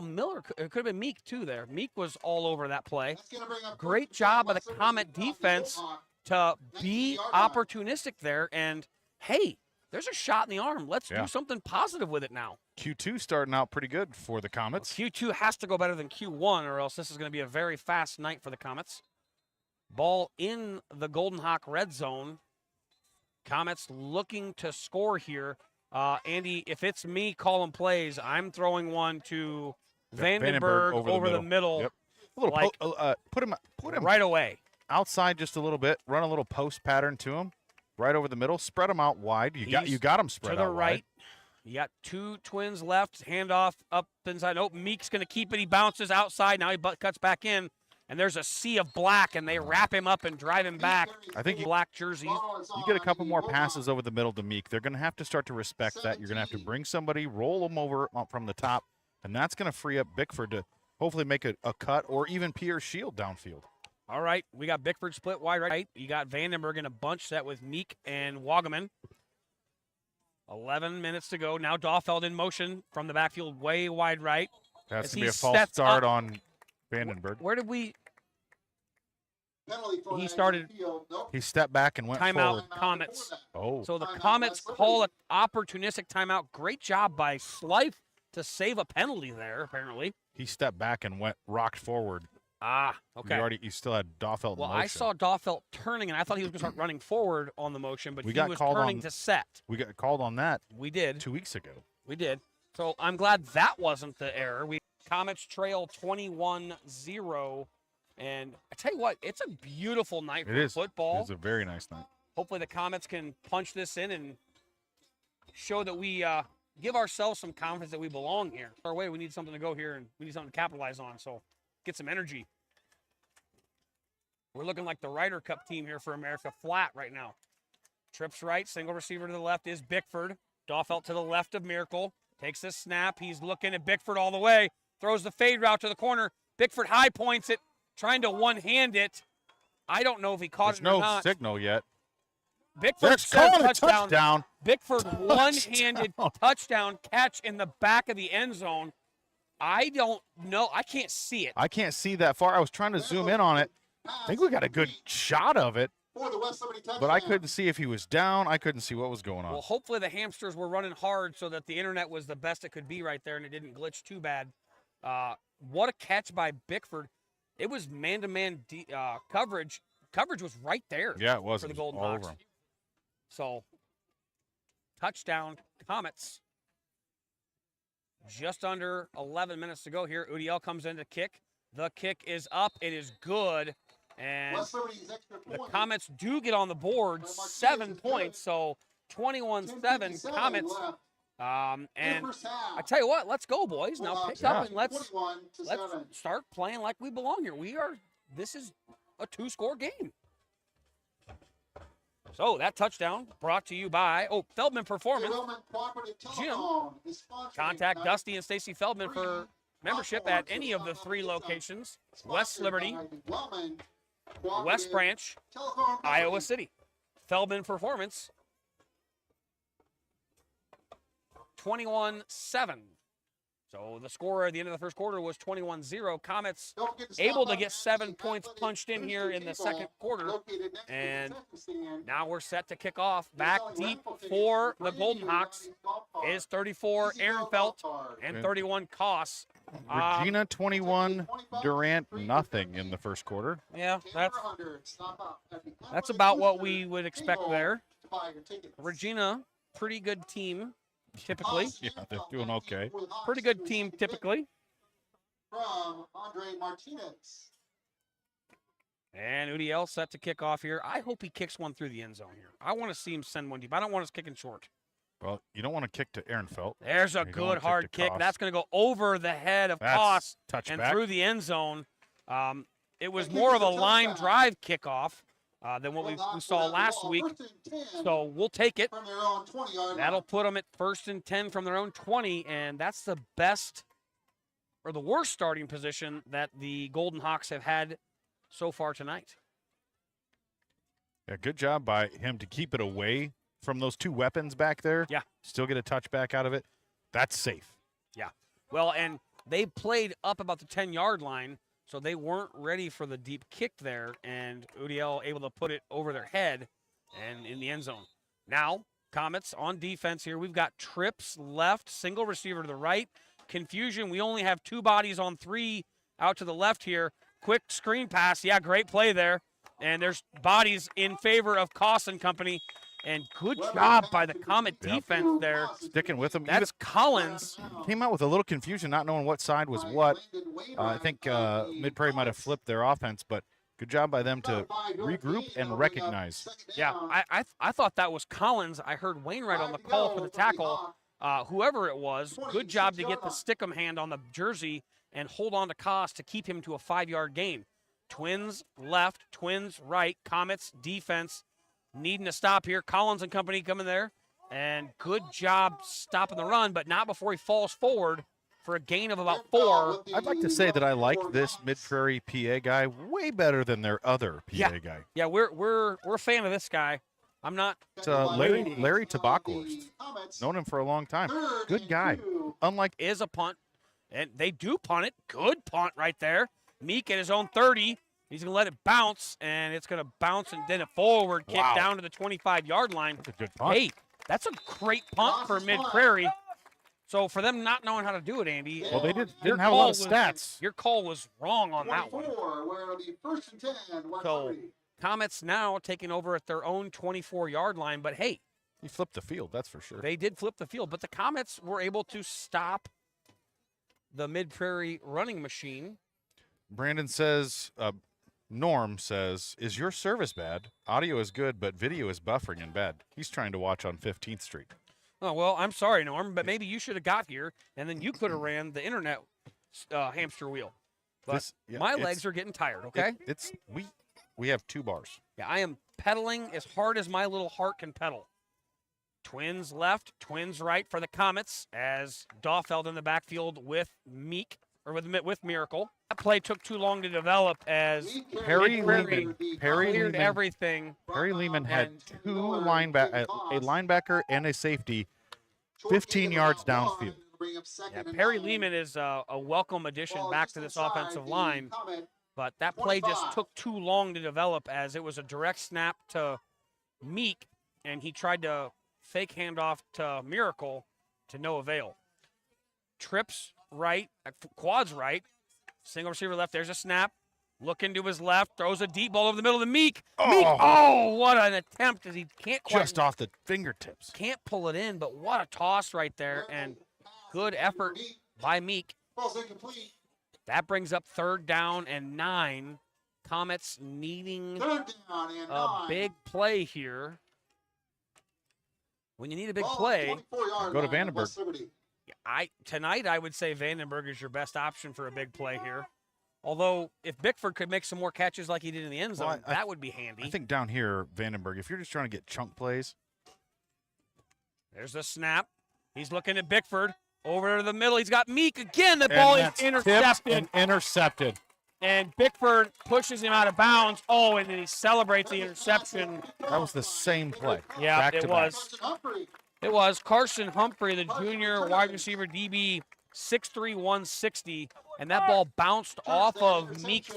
Miller. It could have been Meek too. There, Meek was all over that play. That's gonna bring up Great first job and by the 10, Comet West Liberty defense Golden Hawks. to Next be yard line. opportunistic there. And hey, there's a shot in the arm. Let's Yeah. do something positive with it now. Q2 starting out pretty good for the Comets. Q2 has to go better than Q1, or else this is going to be a very fast night for the Comets. Ball in the Golden Hawk red zone. Comets looking to score here. Andy, if it's me calling plays, I'm throwing one to Vandenberg over the middle Yep. A little like- put him right away. outside just a little bit. Run a little post pattern to him, right over the middle. Spread him out wide. You He's got him spread To the out right. wide. You got 2 Twins left. Handoff up inside. Oh, Meek's going to keep it. He bounces outside. Now he cuts back in. And there's a sea of black, and they wrap him up and drive him back. I think Black jerseys. You get a couple more passes over the middle to Meek. They're going to have to start to respect that. You're going to have to bring somebody, roll them over from the top, and that's going to free up Bickford to hopefully make a cut or even Pierre Shield downfield. All right, we got Bickford split wide right. You got Vandenberg in a bunch set with Meek and Wagaman. 11 minutes to go. Now Dahlfeld in motion from the backfield way wide right. That's As going to he be a false sets start up- on Vandenberg. Where did we Penalty for He that started- field. Nope. He stepped back and went timeout forward. Comets? Oh, So the Timeout, Comets West call an Liberty. opportunistic timeout. Great job by Slife to save a penalty there, apparently. he stepped back and rocked forward. Okay. You still had Dahlfeld in Well, motion. I saw Dahlfeld turning, and I thought he was going to start running forward on the motion, but We he got was called turning on- to set. We got called on that We did. 2 weeks ago. We did. So I'm glad that wasn't the error. Comets trail 21-0. And I tell you what, it's a beautiful night It for is. football. It's a very nice night. Hopefully the Comets can punch this in and show that we give ourselves some confidence that we belong here. Our way, we need something to go here, and we need something to capitalize on. So get some energy. We're looking like the Ryder Cup team here for America flat right now. Trips right, single receiver to the left is Bickford. Dahlfeld to the left of Miracle. Takes the snap. He's looking at Bickford all the way. Throws the fade route to the corner. Bickford high points it, trying to one-hand it. I don't know if he caught There's it or no not. signal yet. Bickford They're says calling a touchdown. touchdown. Bickford one-handed touchdown catch in the back of the end zone. I don't know. I can't see it. I can't see that far. I was trying to zoom in on it. I think we got a good shot of it, For the West Liberty but I touchdown. couldn't see if he was down. I couldn't see what was going on. Well, hopefully the hamsters were running hard so that the internet was the best it could be right there and it didn't glitch too bad. What a catch by Bickford. It was man-to-man coverage. Coverage was right there. Yeah, it was. For the It was Golden all Hawks. over him. So, touchdown, Comets. Just under 11 minutes to go here. Udiel comes in to kick. The kick is up. It is good. And West Liberty's extra the point. Comets do get on the board, 7 points. So, 21-7 10:57 Comets. left And in the first half. I tell you what, let's go, boys. Now Bulldogs pick up lead and let's 21-7. start playing like we belong here. This is a 2-score game. So that touchdown brought to you by Feldman Performance. Development Cooperative Telephone is sponsoring Contact tonight. Dusty and Stacy Feldman for membership at any of the 3 locations: West Sponsored Liberty, by Development West Cooperative Branch, Telephone Company. Iowa City. Feldman Performance. 21-7. So the score at the end of the first quarter was 21-0. Comets Don't forget to stop able by to get the 7 Athletic points punched in here in the Booster second Table quarter. located next to the And concession stand. now we're set to kick off. Back Selling deep raffle tickets for the brand Golden new Hawks Johnny's Golf Cart. is 34 Easy Aaron Go Felt Golf Cart. and Okay. 31 Koss. Regina 21, Durant nothing in the first quarter. Yeah, that's 100. Stop up at the that's Athletic about what Booster we would expect Table there. to buy your tickets. Regina, pretty good team, typically. Yeah, they're doing okay. Pretty good team, typically. from Andre Martinez. And Udiel set to kick off here. I hope he kicks one through the end zone here. I want to see him send one deep. I don't want us kicking short. Well, you don't want to kick to Aaron Felt. There's a You don't good wanna hard kick. Koss. That's going to go over the head of That's Koss and touchback. through the end zone. It was That kick more is of a a line touchback. drive kickoff than what we saw last week. So we'll take it. From their own 20-yard That'll line. put them at 1st and 10 from their own 20, and that's the best or the worst starting position that the Golden Hawks have had so far tonight. Yeah, good job by him to keep it away from those two weapons back there. Yeah. Still get a touchback out of it. That's safe. Well, and they played up about the 10-yard line, so they weren't ready for the deep kick there, and Udiel able to put it over their head and in the end zone. Now, Comets on defense here. We've got trips left, single receiver to the right. Confusion, we only have 2 bodies on 3 out to the left here. Quick screen pass. Yeah, great play there. And there's bodies in favor of Koss and company. And good job by the Comet defense there. Sticking with him. That's Collins. Came out with a little confusion, not knowing what side was what. I think Mid-Prairie might have flipped their offense, but good job by them to regroup and recognize. Yeah, I thought that was Collins. I heard Wainwright on the call for the tackle. Whoever it was, good job to get the stick-em hand on the jersey and hold on to Koss to keep him to a 5-yard gain. Twins left, Twins right, Comets defense needing to stop here. Collins and company coming there. And good job stopping the run, but not before he falls forward for a gain of about 4. I'd like to say that I like this Mid-Prairie PA guy way better than their other PA guy. Yeah, we're a fan of this guy. I'm not. It's Larry Tabakhorst. Known him for a long time. Good guy. Unlike Is a punt, and they do punt it. Good punt right there. Meek at his own 30. He's going to let it bounce, and it's going to bounce and then a forward kick down to the 25-yard line. That's a good punt. Hey, that's a great punt for Mid-Prairie. So for them not knowing how to do it, Andy. Well, they didn't your have a lot of call stats. Your call was wrong on that one. Where it'll be 1st and 10. West So Liberty. Comets now taking over at their own 24-yard line, but hey, He flipped the field, that's for sure. they did flip the field. But the Comets were able to stop the Mid-Prairie running machine. Brandon says, Norm says, is your service bad? Audio is good, but video is buffering and bad. He's trying to watch on 15th Street. Oh, well, I'm sorry, Norm, but maybe you should have got here, and then you could have ran the internet hamster wheel. But my legs are getting tired, okay? We have 2 bars. Yeah, I am pedaling as hard as my little heart can pedal. Twins left, twins right for the Comets as Daufeld in the backfield with Meek, or with Miracle. That play took too long to develop as Perry Mid-Prairie cleared Lehman, everything. Perry Lehman had 2 a linebacker and a safety 15 yards downfield. Yeah, Perry Lehman is a welcome addition back to this offensive line, but that play just took too long to develop as it was a direct snap to Meek, and he tried to fake handoff to Miracle to no avail. Trips right, quads right, single receiver left. There's a snap. Looking to his left, throws a deep ball over the middle to Meek. Meek, what an attempt! As he can't quite Just off the fingertips. can't pull it in, but what a toss right there, and good effort by Meek. That brings up 3rd down and 9. Comets needing a big play here. When you need a big play, Go to Vandenberg. tonight I would say Vandenberg is your best option for a big play here. Although if Bickford could make some more catches like he did in the end zone, that would be handy. I think down here, Vandenberg, if you're just trying to get chunk plays. There's the snap. He's looking at Bickford. Over to the middle. He's got Meek again. The ball is intercepted. Intercepted. And Bickford pushes him out of bounds. Oh, and then he celebrates the interception. That was the same play. Yeah, back it to was. It was Carson Humphrey, the junior wide receiver DB, 6'3", 160. And that ball bounced off of Meek's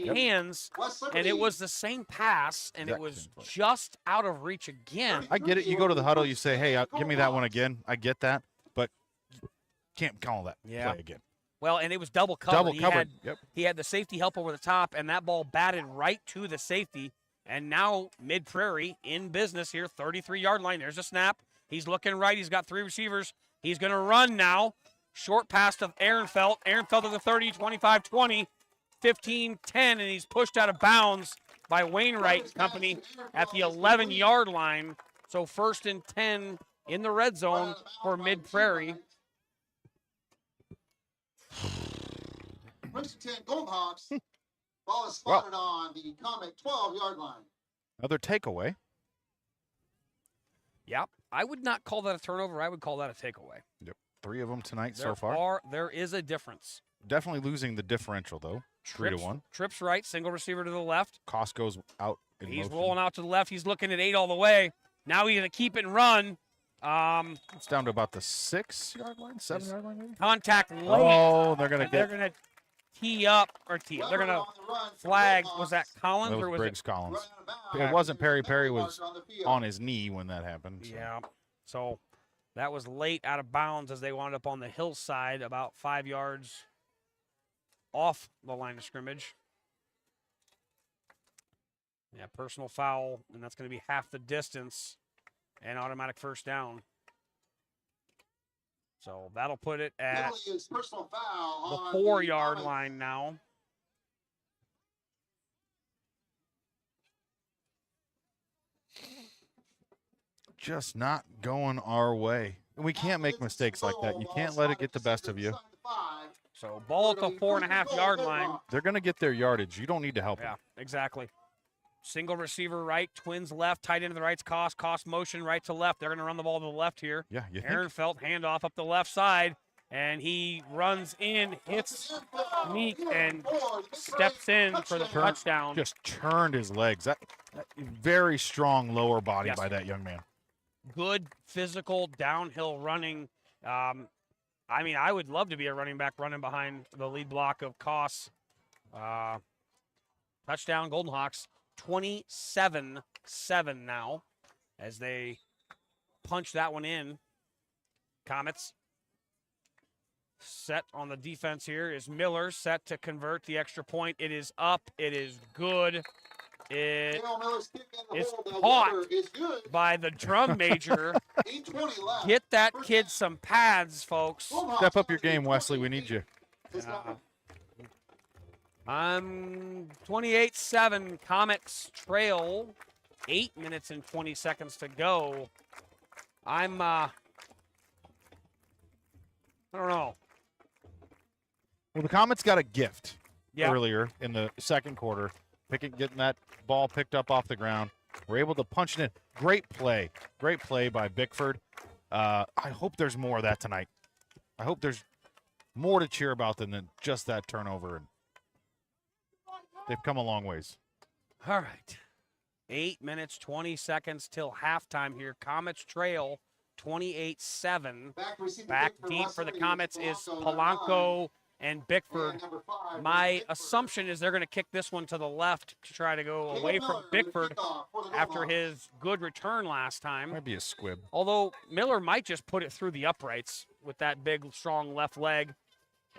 hands, and it was the same pass, and it was just out of reach again. I get it. You go to the huddle, you say, hey, give me that one again. I get that, but can't call that play again. Well, and it was double covered. Yep. He had the safety help over the top, and that ball batted right to the safety. And now Mid-Prairie in business here, 33-yard line. There's a snap. He's looking right. He's got 3 receivers. He's going to run now. Short pass to Ehrenfeld. Ehrenfeld to the 30, 25-20, 15-10, and he's pushed out of bounds by Wainwright and company at the 11-yard line. So 1st and 10 in the red zone for Mid-Prairie. Princeton Golden Hawks. Ball is spotted on the Comet 12-yard line. Another takeaway. Yep. I would not call that a turnover. I would call that a takeaway. Yep. 3 of them tonight so far. There is a difference. Definitely losing the differential, though. 3-1. Trips right, single receiver to the left. Cost goes out in He's motion. rolling out to the left. He's looking at 8 all the way. Now he's going to keep it and run. It's down to about the 6-yard line, 7-yard line, maybe? Contact late. Oh, they're going to They're going to tee up, or tee up. They're going to flag. Was that Collins or was Briggs it? Collins? It wasn't Perry. Perry was on his knee when that happened. So. Yeah. So that was late out of bounds as they wound up on the hillside about 5 yards off the line of scrimmage. Yeah, personal foul, and that's going to be half the distance and automatic first down. So that'll put it at the 4-yard line now. Just not going our way. We can't make mistakes like that. You can't let it get the best of you. So ball at the 4.5-yard line. They're going to get their yardage. You don't need to help them. Yeah, exactly. Single receiver right, twins left, tight end to the right's Cost motion right to left. They're going to run the ball to the left here. Yeah, you think? Ehrenfeld handoff up the left side, and he runs in, hits Meek, and steps in for the touchdown. Just turned his legs. That very strong lower body by that young man. Good physical downhill running. I mean, I would love to be a running back running behind the lead block of Koss. Touchdown, Golden Hawks. 27-7 now as they punch that one in. Comets set on the defense here is Miller, set to convert the extra point. It is up. It is good. It is caught by the drum major. Get that kid some pads, folks. Step up your game, Wesley. We need you. I'm 28-7. Comets trail. 8 minutes and 20 seconds to go. I don't know. Well, the Comets got a gift earlier in the second quarter. Getting that ball picked up off the ground. We're able to punch it in. Great play. Great play by Bickford. I hope there's more of that tonight. I hope there's more to cheer about than just that turnover. And they've come a long ways. All right. 8 minutes, 20 seconds till halftime here. Comets trail 28-7. Back deep for the Comets is Palano and Bickford. My assumption is they're going to kick this one to the left to try to go away from Bickford after his good return last time. Might be a squib. Although Miller might just put it through the uprights with that big, strong left leg.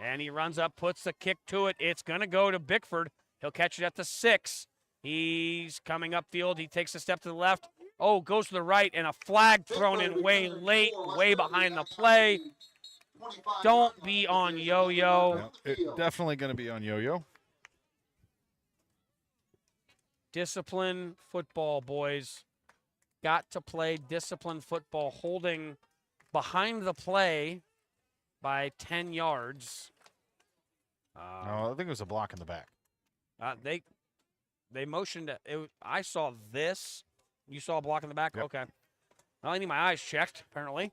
And he runs up, puts the kick to it. It's going to go to Bickford. He'll catch it at the 6. He's coming upfield. He takes a step to the left. Oh, goes to the right, and a flag thrown in way late, way behind the play. Don't be on Yo-Yo. Definitely going to be on Yo-Yo. Discipline football, boys. Got to play discipline football, holding behind the play by 10 yards. No, I think it was a block in the back. They motioned it. I saw this. You saw a block in the back? Yep. Okay. Well, I need my eyes checked, apparently.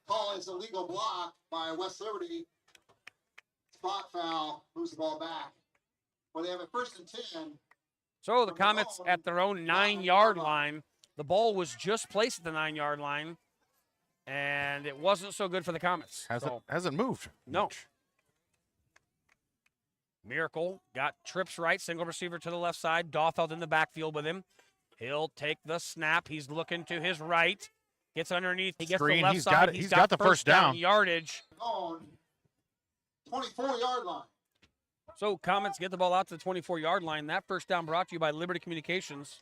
Call is a legal block by West Liberty. Spot foul, moves the ball back. Well, they have a 1st and 10. So the Comets at their own 9-yard line. The ball was just placed at the 9-yard line, and it wasn't so good for the Comets. Hasn't moved. No. Miracle got trips right, single receiver to the left side. Dawfeld in the backfield with him. He'll take the snap. He's looking to his right. Gets underneath. He gets to the left side. He's got the first down. Yardage. 24-yard line. So Comets get the ball out to the 24-yard line. That first down brought to you by Liberty Communications.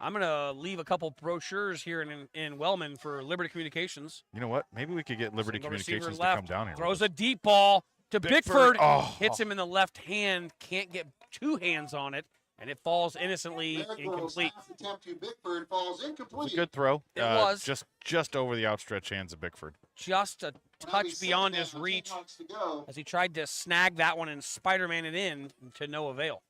I'm going to leave a couple brochures here in Wellman for Liberty Communications. You know what? Maybe we could get Liberty Single receiver Communications to left, come down here. Throws a deep ball to Bickford. Bickford. Oh. Hits him in the left hand. Can't get two hands on it. And it falls innocently incomplete. Attempt to Bickford falls incomplete. It's a good throw. It was. Just over the outstretched hands of Bickford. Just a touch beyond his reach as he tried to snag that one and Spider-Man it in to no avail.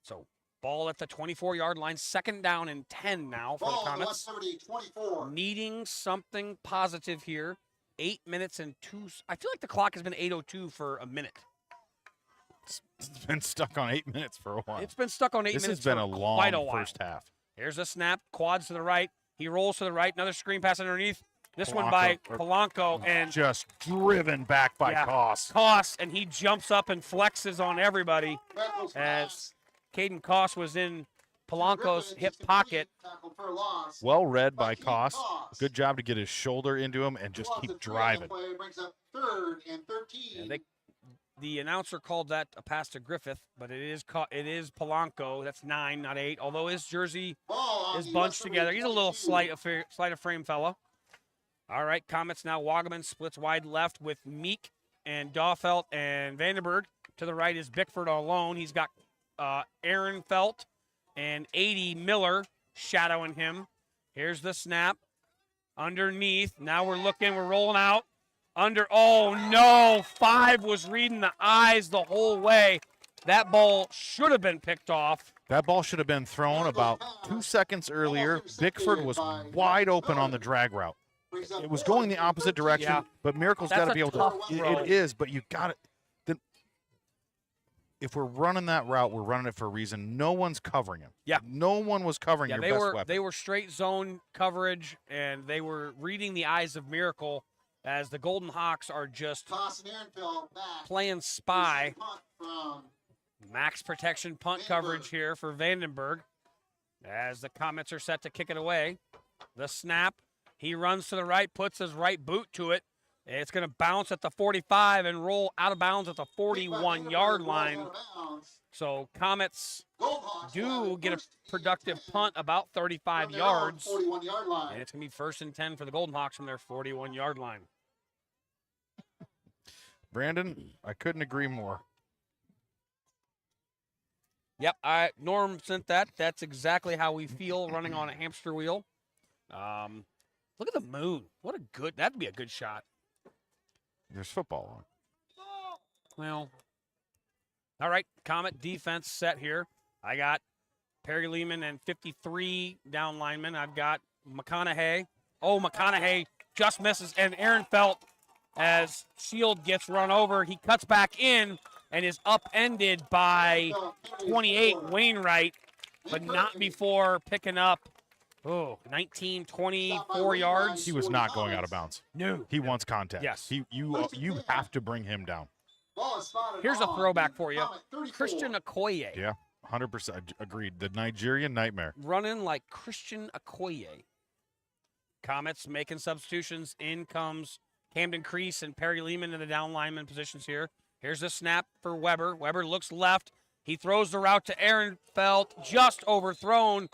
So ball at the 24-yard line, 2nd down and 10 now for the Comets. 24. Needing something positive here. 8 minutes and 2. I feel like the clock has been 8:02 for a minute. It's been stuck on 8 minutes for a while. It's been stuck on 8 This minutes has been for a long quite a while. first half. Here's a snap, quads to the right. He rolls to the right, another screen pass underneath. This one by Palano, and just driven back by Koss. And he jumps up and flexes on everybody as Caden Koss was in Polanco's hip pocket. Well read by Koss. Good job to get his shoulder into him and just keep driving. Brings up 3rd and 13. Yeah, the announcer called that a pass to Griffith, but it is Polanco. That's 9, not 8. Although his jersey is bunched together. He's a little slight of frame fella. All right, Comets now. Wagaman splits wide left with Meek and Dawfelt and Vandenberg. To the right is Bickford alone. He's got Aaron Felt and 80 Miller shadowing him. Here's the snap. Underneath. Now we're rolling out. Oh no, 5 was reading the eyes the whole way. That ball should have been picked off. That ball should have been thrown about 2 seconds earlier. Bickford was wide open on the drag route. It was going the opposite direction, but Miracle's got to be able to. It is, but you got it. If we're running that route, we're running it for a reason. No one's covering him. Yeah. No one was covering your best weapon. They were straight zone coverage, and they were reading the eyes of Miracle as the Golden Hawks are just playing spy. Max protection punt coverage here for Vandenberg as the Comets are set to kick it away. The snap. He runs to the right, puts his right boot to it. It's going to bounce at the 45 and roll out of bounds at the 41-yard line. So Comets do get a productive punt about 35 yards. And it's going to be 1st and 10 for the Golden Hawks from their 41-yard line. Brandon, I couldn't agree more. Yep, Norm sent that. That's exactly how we feel running on a hamster wheel. Look at the moon. That'd be a good shot. There's football on. Well, all right, Comet defense set here. I got Perry Lehman and 53 down linemen. I've got McConaughey. Oh, McConaughey just misses. And Aaron Felt, as Shield gets run over, he cuts back in and is upended by 28 Wainwright, but not before picking up 19, 24 yards. He was not going out of bounds. No. He wants contact. Yes. You have to bring him down. Here's a throwback for you. Christian Okoye. Yeah, 100% agreed. The Nigerian nightmare. Running like Christian Okoye. Comets making substitutions. In comes Camden Crease and Perry Lehman in the down lineman positions here. Here's a snap for Weber. Weber looks left. He throws the route to Aaron Felt, just overthrown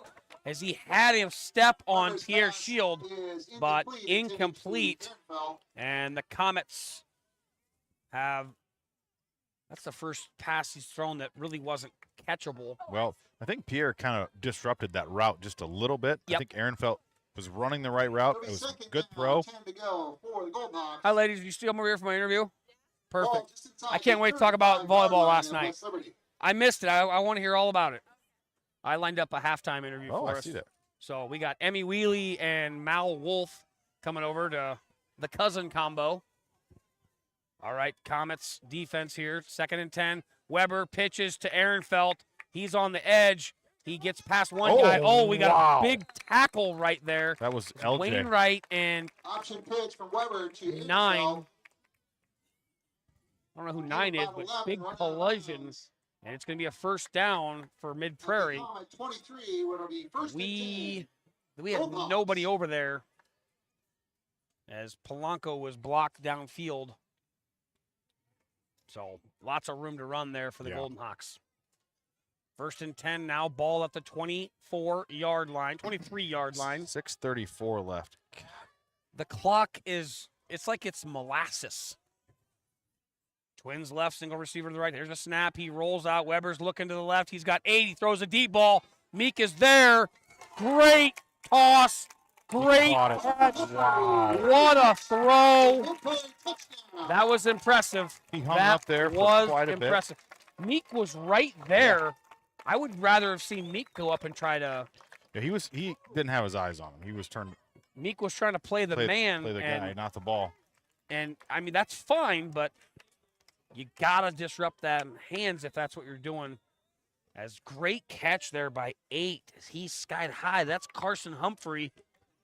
as he had him step on Pierre Shield, but incomplete. And the Comets that's the first pass he's thrown that really wasn't catchable. Well, I think Pierre kind of disrupted that route just a little bit. Yep. I think Aaron Felt was running the right route. It was a good throw. Hi, ladies. You still over here for my interview? Perfect. I can't wait to talk about volleyball last night. I missed it. I want to hear all about it. I lined up a halftime interview for us. I see that. So we got Emmy Wheely and Mal Wolf coming over to the cousin combo. All right, Comets defense here, 2nd and 10. Weber pitches to Aaron Felt. He's on the edge. He gets past one guy. Oh, we got a big tackle right there. That was LJ. Wainwright and option pitch from Weber to 9. I don't know who 9 is, but big collision. And it's going to be a 1st down for Mid-Prairie. We had nobody over there as Polanco was blocked downfield. So lots of room to run there for the Golden Hawks. First and 10 now, ball at the 24-yard line, 23-yard line. 6:34 left. The clock is, it's like it's molasses. Twins left, single receiver to the right. There's a snap. He rolls out. Weber's looking to the left. He's got 8. He throws a deep ball. Meek is there. Great toss. Great catch. Wow. What a throw. That was impressive. He hung That up there for was quite a impressive. Meek was right there. I would rather have seen Meek go up and try to. Yeah, he didn't have his eyes on him. He was trying to Meek was trying to play the man. play the guy, not the ball. And I mean, that's fine, but you got to disrupt that hands if that's what you're doing. As great catch there by 8 as he skied high. That's Carson Humphrey.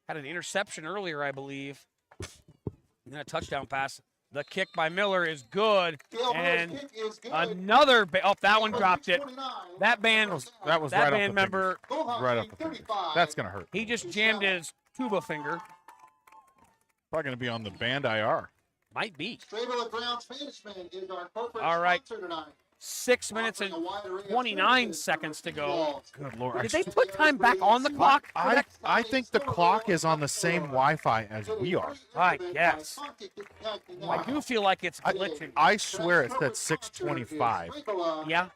Had an interception earlier, I believe. And then a touchdown pass. The kick by Miller is good. And another, that one dropped it. That band, That was that right band off the member, fingers. Right off the fingers. That's going to hurt. he just jammed his tuba finger. Probably going to be on the band IR. Might be. All right. 6 minutes and 29 seconds to go. Good Lord. Did they put time back on the clock? I think the clock is on the same Wi-Fi as we are. I guess. I do feel like it's glitching. I swear it said 6:25. Yeah.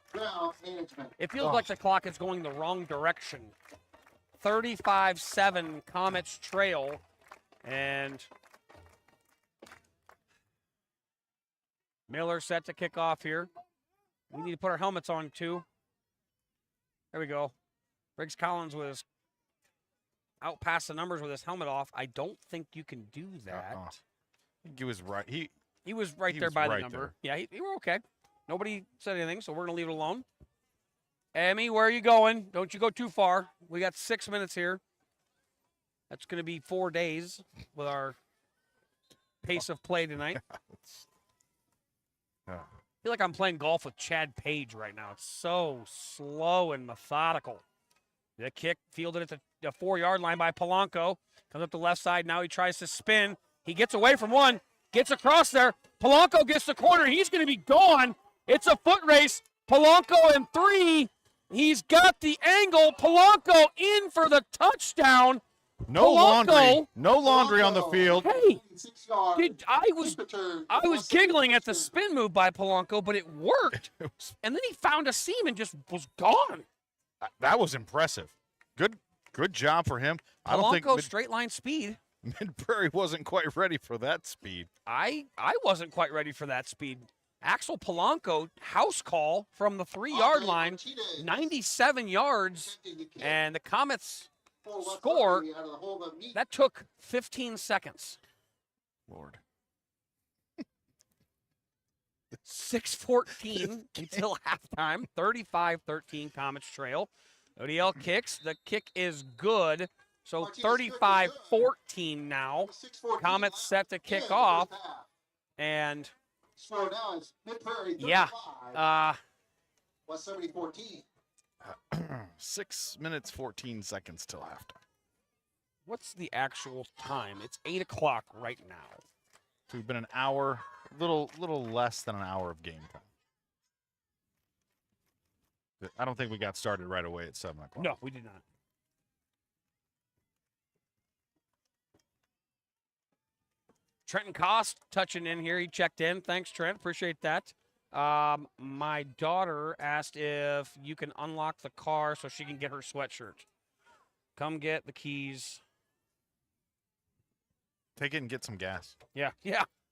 It feels like the clock is going the wrong direction. 35-7 Comets trail. And Miller set to kick off here. We need to put our helmets on, too. There we go. Briggs Collins was out past the numbers with his helmet off. I don't think you can do that. I think he was right. He was right there by the number. Yeah, he were okay. Nobody said anything, so we're going to leave it alone. Emmy, where are you going? Don't you go too far. We got 6 minutes here. That's going to be 4 days with our pace of play tonight. I feel like I'm playing golf with Chad Page right now. It's so slow and methodical. The kick fielded at the 4-yard line by Palano. Comes up the left side. Now he tries to spin. He gets away from one. Gets across there. Palano gets the corner. He's going to be gone. It's a foot race. Palano in 3. He's got the angle. Palano in for the touchdown. No Palano, laundry. No laundry on the field. Hey, I was giggling at the spin move by Palano, but it worked. And then he found a seam and just was gone. That was impressive. Good job for him. I don't think straight line speed. Mid-Prairie wasn't quite ready for that speed. I wasn't quite ready for that speed. Axel Palano, house call from the 3-yard line, 97 yards, and the Comets score. That took 15 seconds. Lord. 6:14 until halftime. 35-13 Comets trail. ODL kicks. The kick is good. So 35-14 now. Comets set to kick off. And yeah. 70-14. 6 minutes, 14 seconds till halftime. What's the actual time? It's 8 o'clock right now. So we've been an hour, little less than an hour of game time. I don't think we got started right away at 7 o'clock. No, we did not. Trenton Cost touching in here. He checked in. Thanks, Trent. Appreciate that. My daughter asked if you can unlock the car so she can get her sweatshirt. Come get the keys. Take it and get some gas. Yeah.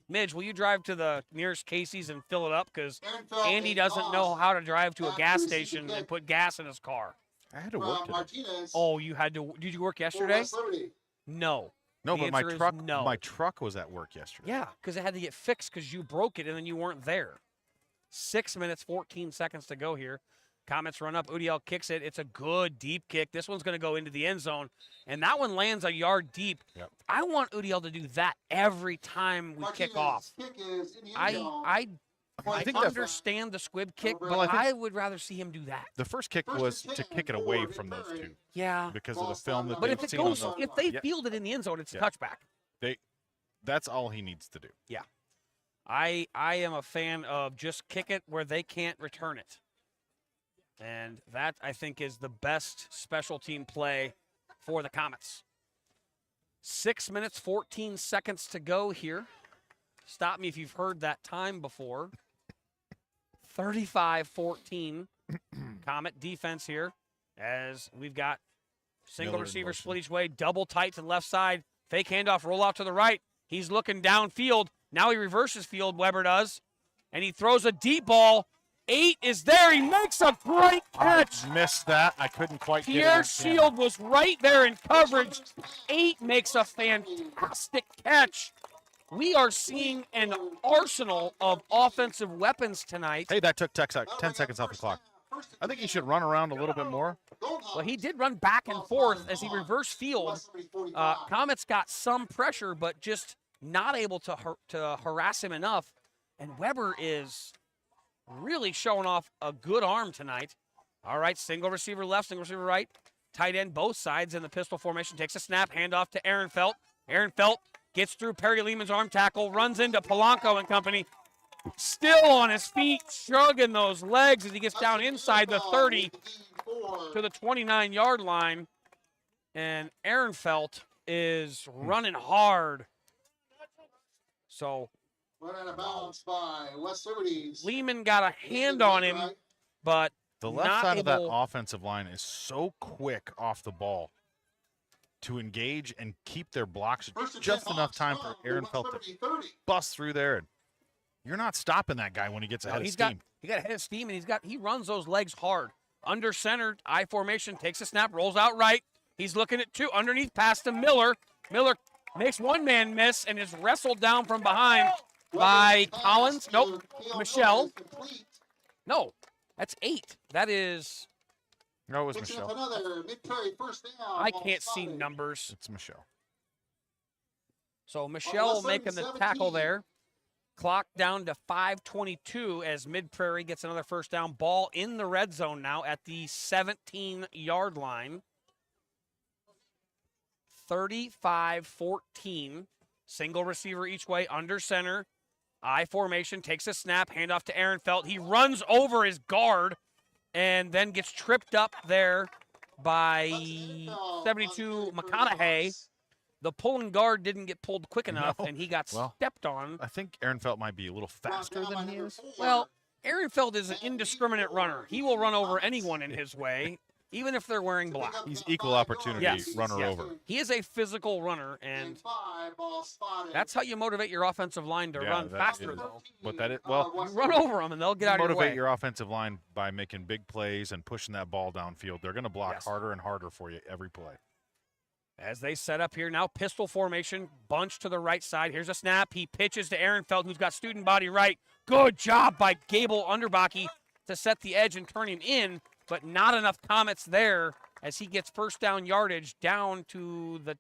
Midge, will you drive to the nearest Casey's and fill it up? Because Andy doesn't know how to drive to a gas station and put gas in his car. I had to work today. Oh, you had to. Did you work yesterday? No. No, The but my answer is truck, no. my truck was at work yesterday. Yeah, because it had to get fixed because you broke it and then you weren't there. 6 minutes, 14 seconds to go here. Comets run up. Udiel kicks it. It's a good deep kick. This one's going to go into the end zone, and that one lands a yard deep. Yep. I want Udiel to do that every time we kick off. I think understand the squib kick, but I would rather see him do that. The first kick was to kick it away from those two. Yeah. Because of the film that But they've if it seen goes, on the, if they field it in the end zone, it's a touchback. That's all he needs to do. Yeah. I am a fan of just kick it where they can't return it. And that, I think, is the best special team play for the Comets. 6 minutes, 14 seconds to go here. Stop me if you've heard that time before. 35-14 Comet defense here as we've got single Miller in receiver motion. split each way, double tight to the left side, fake handoff, roll out to the right. He's looking downfield. Now he reverses field, Weber does, and he throws a deep ball. 8 is there. He makes a great catch. I missed that. I couldn't quite get it. Pierre on camera. Shield was right there in coverage. 8 makes a fantastic catch. We are seeing an arsenal of offensive weapons tonight. Hey, that took 10 seconds off the clock. I think he should run around a little bit more. Well, he did run back and forth as he reversed field. Comets got some pressure, but just not able to harass him enough. And Weber is really showing off a good arm tonight. All right, single receiver left, single receiver right. Tight end both sides in the pistol formation. Takes a snap, handoff to Aaron Felt. Aaron Felt gets through Perry Lehman's arm tackle, runs into Palano and company. Still on his feet, shrugging those legs as he gets down inside the 30 to the 29-yard line. And Aaron Felt is running hard. So Run out of bounds by West Liberties. Lehman got a hand on him, but The left not side of that able- offensive line is so quick off the ball to engage and keep their blocks just enough time for Aaron Felt to bust through there. And you're not stopping that guy when he gets ahead of steam. He got ahead of steam, and he runs those legs hard. Under center, I formation, takes a snap, rolls out right. He's looking at 2 underneath, pass to Miller. Miller makes one man miss and is wrestled down from behind by Collins. Nope, Michelle. No, that's 8. That is, No, it was Picking up Michelle. another Mid-Prairie first down. I ball can't see spotted. numbers. It's Michelle. So Michelle making the 17. tackle there. Clock down to 5:22 as Mid-Prairie gets another first down. Ball in the red zone now at the 17-yard line. 35-14. Single receiver each way, under center. I formation, takes a snap, handoff to Aaron Felt. He runs over his guard and then gets tripped up there by 72 McConaughey. The pulling guard didn't get pulled quick enough, No. and he got Well, stepped on. I think Aaron Felt might be a little faster than he is. Well, Aaron Felt is an indiscriminate runner. He will run over anyone in his way, even if they're wearing black. He's equal opportunity Yes, runner yes. over. He is a physical runner, and Ball spotted. that's how you motivate your offensive line to Yeah, run that faster, is- though. But that is, well, You run over them, and they'll get out of your motivate way. your offensive line by making big plays and pushing that ball downfield. They're going to block Yes. harder and harder for you every play. As they set up here now, pistol formation, bunch to the right side. Here's a snap. He pitches to Aaron Felt, who's got student body right. Good job by Gable Underbaki to set the edge and turn him in, but not enough Comets there as he gets first down yardage down to the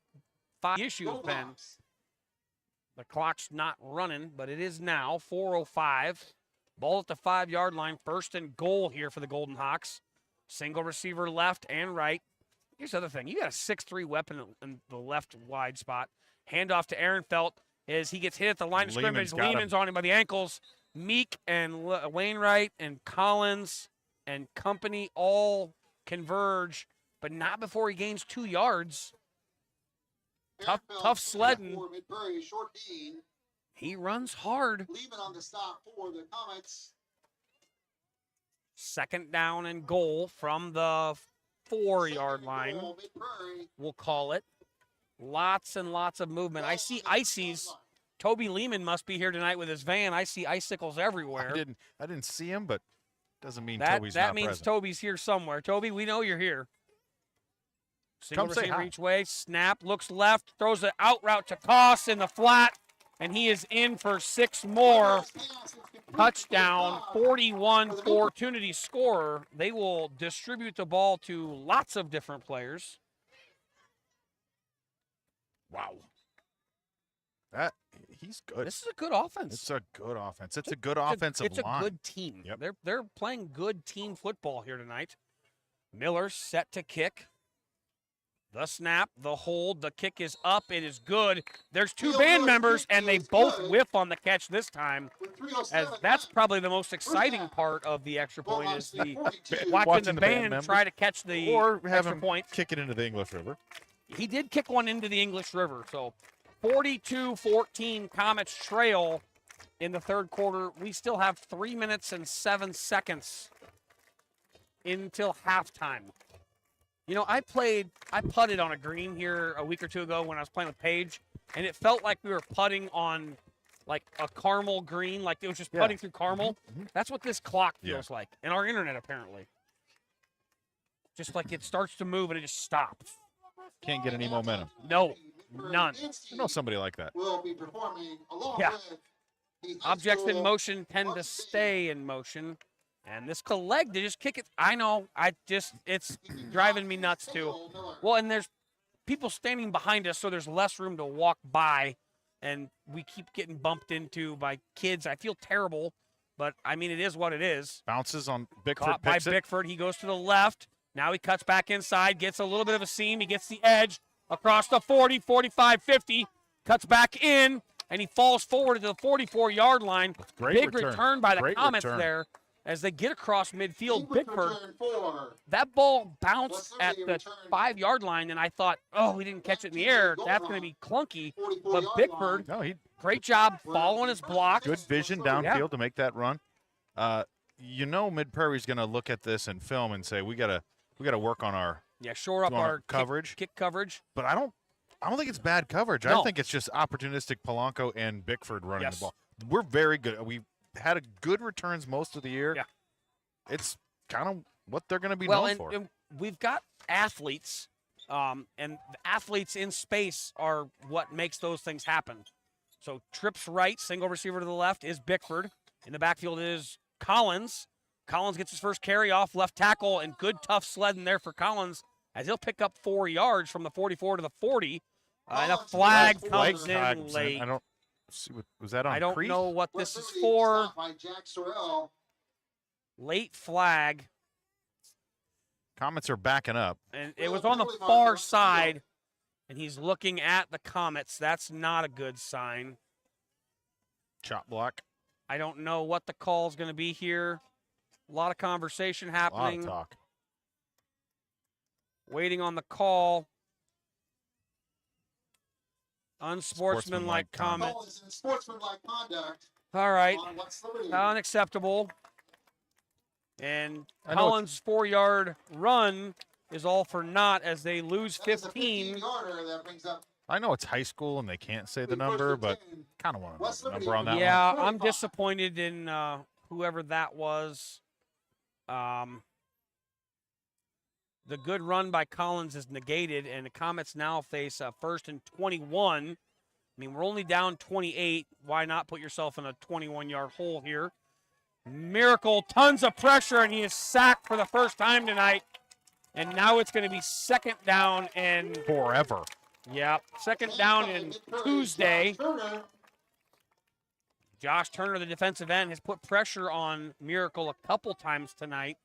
5. The issue has been the clock's not running, but it is now 4:05. Ball at the 5-yard line, first and goal here for the Golden Hawks. Single receiver left and right. Here's the other thing. You got a 6'3" weapon in the left wide spot. Handoff to Aaron Felt as he gets hit at the line of Lehman's scrimmage. got him. Lehman's on him by the ankles. Meek and Wainwright and Collins and company all converge, but not before he gains 2 yards. Tough sledding. For Mid-Prairie, short gain. He runs hard. Lehman on the stop for the Comets. Second down and goal from the 4-yard line. Mid-Prairie. We'll call it. Lots and lots of movement. I see ices. Toby Lehman must be here tonight with his van. I see icicles everywhere. I didn't see him, but doesn't mean That Toby's not means present. Toby's here somewhere. Toby, we know you're here. Single Come say receiver hi. each way. Snap, looks left, throws an out route to Koss in the flat, and he is in for 6 more. Touchdown, 41 opportunity scorer. They will distribute the ball to lots of different players. Wow. He's good. This is a good offense. It's a good offense. It's a good offensive It's line. a good team. Yep. They're playing good team football here tonight. Miller set to kick. The snap, the hold, the kick is up. It is good. There's two Field band goal members, kick and they is both good. whiff on the catch this time. With As 3:07 that's left. probably the most exciting half. part of the extra Goal point line is the 42. watching the band members. try to catch the Or have extra him point. kick it into the English River. He did kick one into the English River. So 42-14 Comets trail in the third quarter. We still have 3 minutes and 7 seconds until halftime. You know, I putted on a green here a week or two ago when I was playing with Paige, and it felt like we were putting on like a caramel green, like it was just putting through caramel. That's what this clock feels like, and our internet apparently. Just like it starts to move and it just stops. Can't get any momentum. No, none. I know somebody like that. Will be performing along Yeah. with the high Objects in school motion tend to varsity stay in motion. And this leg to just kick it. I know. It's driving me nuts too. Dale Miller. Well, and there's people standing behind us, so there's less room to walk by. And we keep getting bumped into by kids. I feel terrible, but I mean, it is what it is. Bounces on Bickford. Caught by Picks it. Bickford. He goes to the left. Now he cuts back inside, gets a little bit of a seam. He gets the edge across the 40, 45, 50, cuts back in, and he falls forward to the 44-yard line. Great Big return. return by the Great Comets return. there as they get across midfield. English Bickford, return for that ball bounced What's at the the return? 5-yard line, and I thought, oh, he didn't catch it in the air. That's going to be clunky. 44 But yard Bickford, No, he great job following his block. good vision downfield to make that run. You know, Mid-Prairie's going to look at this and film and say, we gotta work on our Yeah, shore up on our our coverage. kick coverage. But I don't think it's bad coverage. No. I think it's just opportunistic Palano and Bickford running Yes. the ball. We're very good. We had a good returns most of the year. Yeah. It's kind of what they're going to be Well, known and, for. and we've got athletes, and the athletes in space are what makes those things happen. So trips right, single receiver to the left is Bickford. In the backfield is Collins. Collins gets his first carry off left tackle, and good tough sledding there for Collins as he'll pick up 4 yards from the 44 to the 40. And a flag comes in late. I don't see what was that on. I don't Crease? know what this is West Liberty for. stopped by Jack Sorrell. Late flag. Comets are backing up. And it was on the far side, and he's looking at the Comets. That's not a good sign. Chop block. I don't know what the call is going to be here. A lot of conversation A lot happening. of talk. Waiting on the call. Unsportsmanlike comment. Call is in sportsmanlike conduct All right. on West Liberty. Unacceptable. And I know Collins' 4-yard run is all for naught as they lose That is a 15. 15-yarder that brings up I know it's high school and they can't say the the first number, and but 10. kind of want to know West the Liberty number on that one. Yeah, I'm 45. disappointed in whoever that was. The good run by Collins is negated, and the Comets now face a 1st and 21. I mean, we're only down 28. Why not put yourself in a 21-yard hole here? Miracle, tons of pressure, and he is sacked for the first time tonight. And now it's going to be second down and, Forever. yeah, second down and Tuesday. Turner. Josh Turner, the defensive end, has put pressure on Miracle a couple times tonight.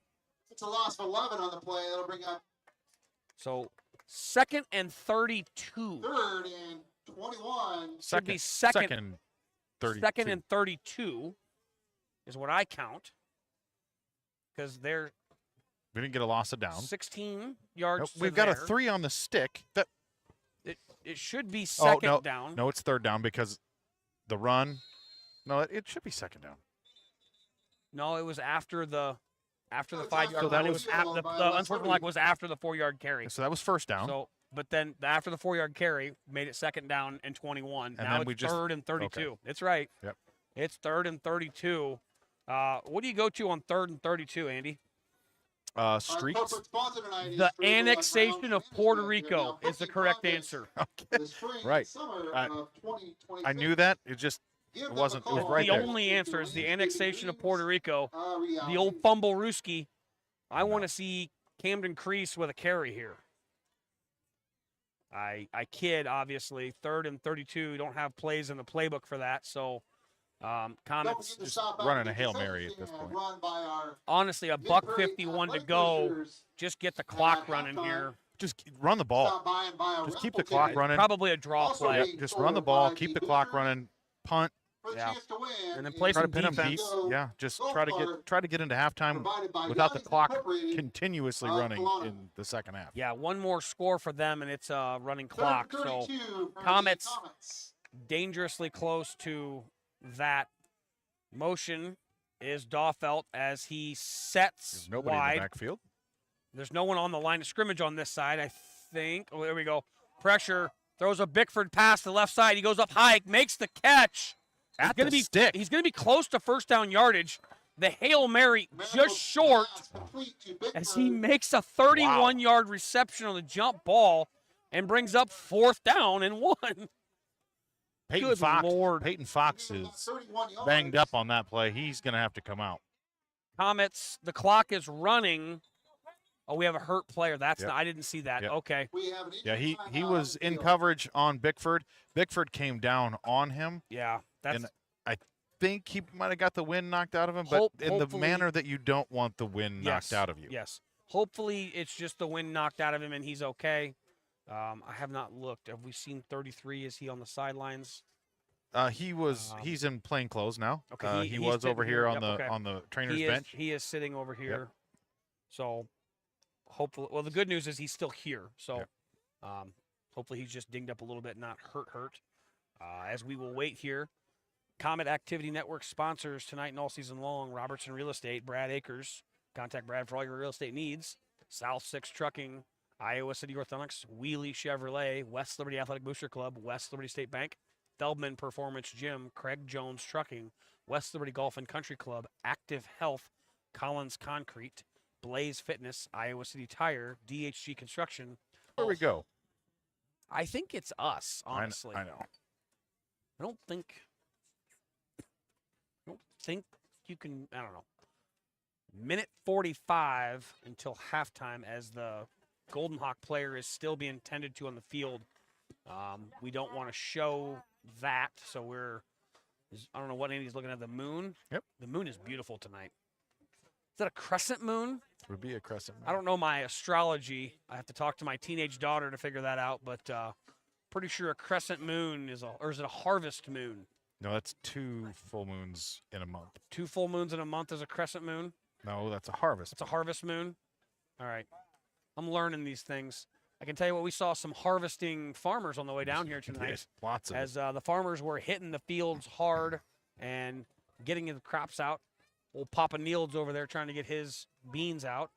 It's a loss of 11 on the play. That'll bring up So second and 32. third and 21. Should be second 32. second and 32 is what I count. Because they're We didn't get a loss of down. 16 yards. Nope, to we've got a there. 3 on the stick. That It should be second no, down. No, it's third down because the run. No, it should be second down. No, it was after the So 5-yard that line. It was- was the unsportsmanlike was after the 4-yard carry. So that was first down. So, but then after the 4-yard carry, made it second down and 21. And now then it's we just- third and 32. okay. It's right. Yep. It's third and 32. What do you go to on third and 32, Andy? Our Streaks. corporate sponsor tonight is The Free Will annexation Brown of Puerto Management. Rico They're now is the hosting correct projects answer. Okay. the spring and Right. summer I- of 2026. I knew that. It just Give it them wasn't- a it was call. right The there. only answer is the annexation of Puerto Rico. The Reality. old fumble Rooski. I want to see Camden Crease with a carry here. I kid, obviously. Third and 32. Don't have plays in the playbook for that. So, Comets, just running a Hail Mary at this point. Run by our honestly, a Mid-Prairie $151 to Athletic go. Boosters Just get the clock at running halftime. here. Just run the ball. Stop by and buy a Just keep the raffle clock ticket. running. Probably a draw Also play. Yep, being just run the sold ball, by keep the the clock Mid-Prairie running, punt, For the Yeah. chance to win And then play try some to pin them deep. defense. Yeah, just Go try to card get into halftime provided by without the Guys clock Incorporated, continuously running Palano. in the second half. Yeah, one more score for them, and it's a running clock. Third So 32 for the Comets Comets. dangerously close to that. Motion is Daufelt as he sets There's nobody wide. in the backfield. There's no one on the line of scrimmage on this side, I think. Oh, there we go. Pressure. Throws a Bickford pass to the left side. He goes up high, makes the catch. At the stick. He's going to be close to first down yardage. The Hail Mary just short as he makes a 31-yard reception on the jump ball and brings up fourth down and 1. Good Lord. Peyton Fox is banged up on that play. He's going to have to come out. Comets, the clock is running. Oh, we have a hurt player. That's Yep. not, I didn't see that. Yep. Okay. Yeah, he was in coverage on Bickford. Bickford came down on him. Yeah, that's And I think he might have got the wind knocked out of him, but in the hopefully- manner that you don't want the wind knocked out of you. Yes. Hopefully it's just the wind knocked out of him and he's okay. I have not looked. Have we seen 33? Is he on the sidelines? He's in plain clothes now. Okay, he he's was over sitting here here. on Yep, the okay. trainer's He bench. is sitting over here. So hopefully, well, the good news is he's still here. So hopefully he's just dinged up a little bit, not hurt. As we will wait here. Comet Activity Network sponsors tonight and all season long. Robertson Real Estate, Brad Akers. Contact Brad for all your real estate needs. South 6 Trucking, Iowa City Orthodontics, Wheelie Chevrolet, West Liberty Athletic Booster Club, West Liberty State Bank, Feldman Performance Gym, Craig Jones Trucking, West Liberty Golf and Country Club, Active Health, Collins Concrete, Blaze Fitness, Iowa City Tire, DHG Construction. Where we go? I think it's us, honestly. I know. I don't think you can, I don't know. Minute 45 until halftime as the Golden Hawk player is still being tended to on the field. We don't want to show that, so I don't know what Andy's looking at, the moon. Yep. The moon is beautiful tonight. Is that a crescent moon? It would be a crescent moon. I don't know my astrology. I have to talk to my teenage daughter to figure that out, but pretty sure a crescent moon is it a harvest moon? No, that's 2 full moons in a month. 2 full moons in a month is a crescent moon? No, that's a harvest. It's a harvest moon? All right. I'm learning these things. I can tell you what, we saw some harvesting farmers on the way down here tonight. Yes, lots of As the farmers were hitting the fields hard and getting the crops out. Old Papa Neil's over there trying to get his beans out.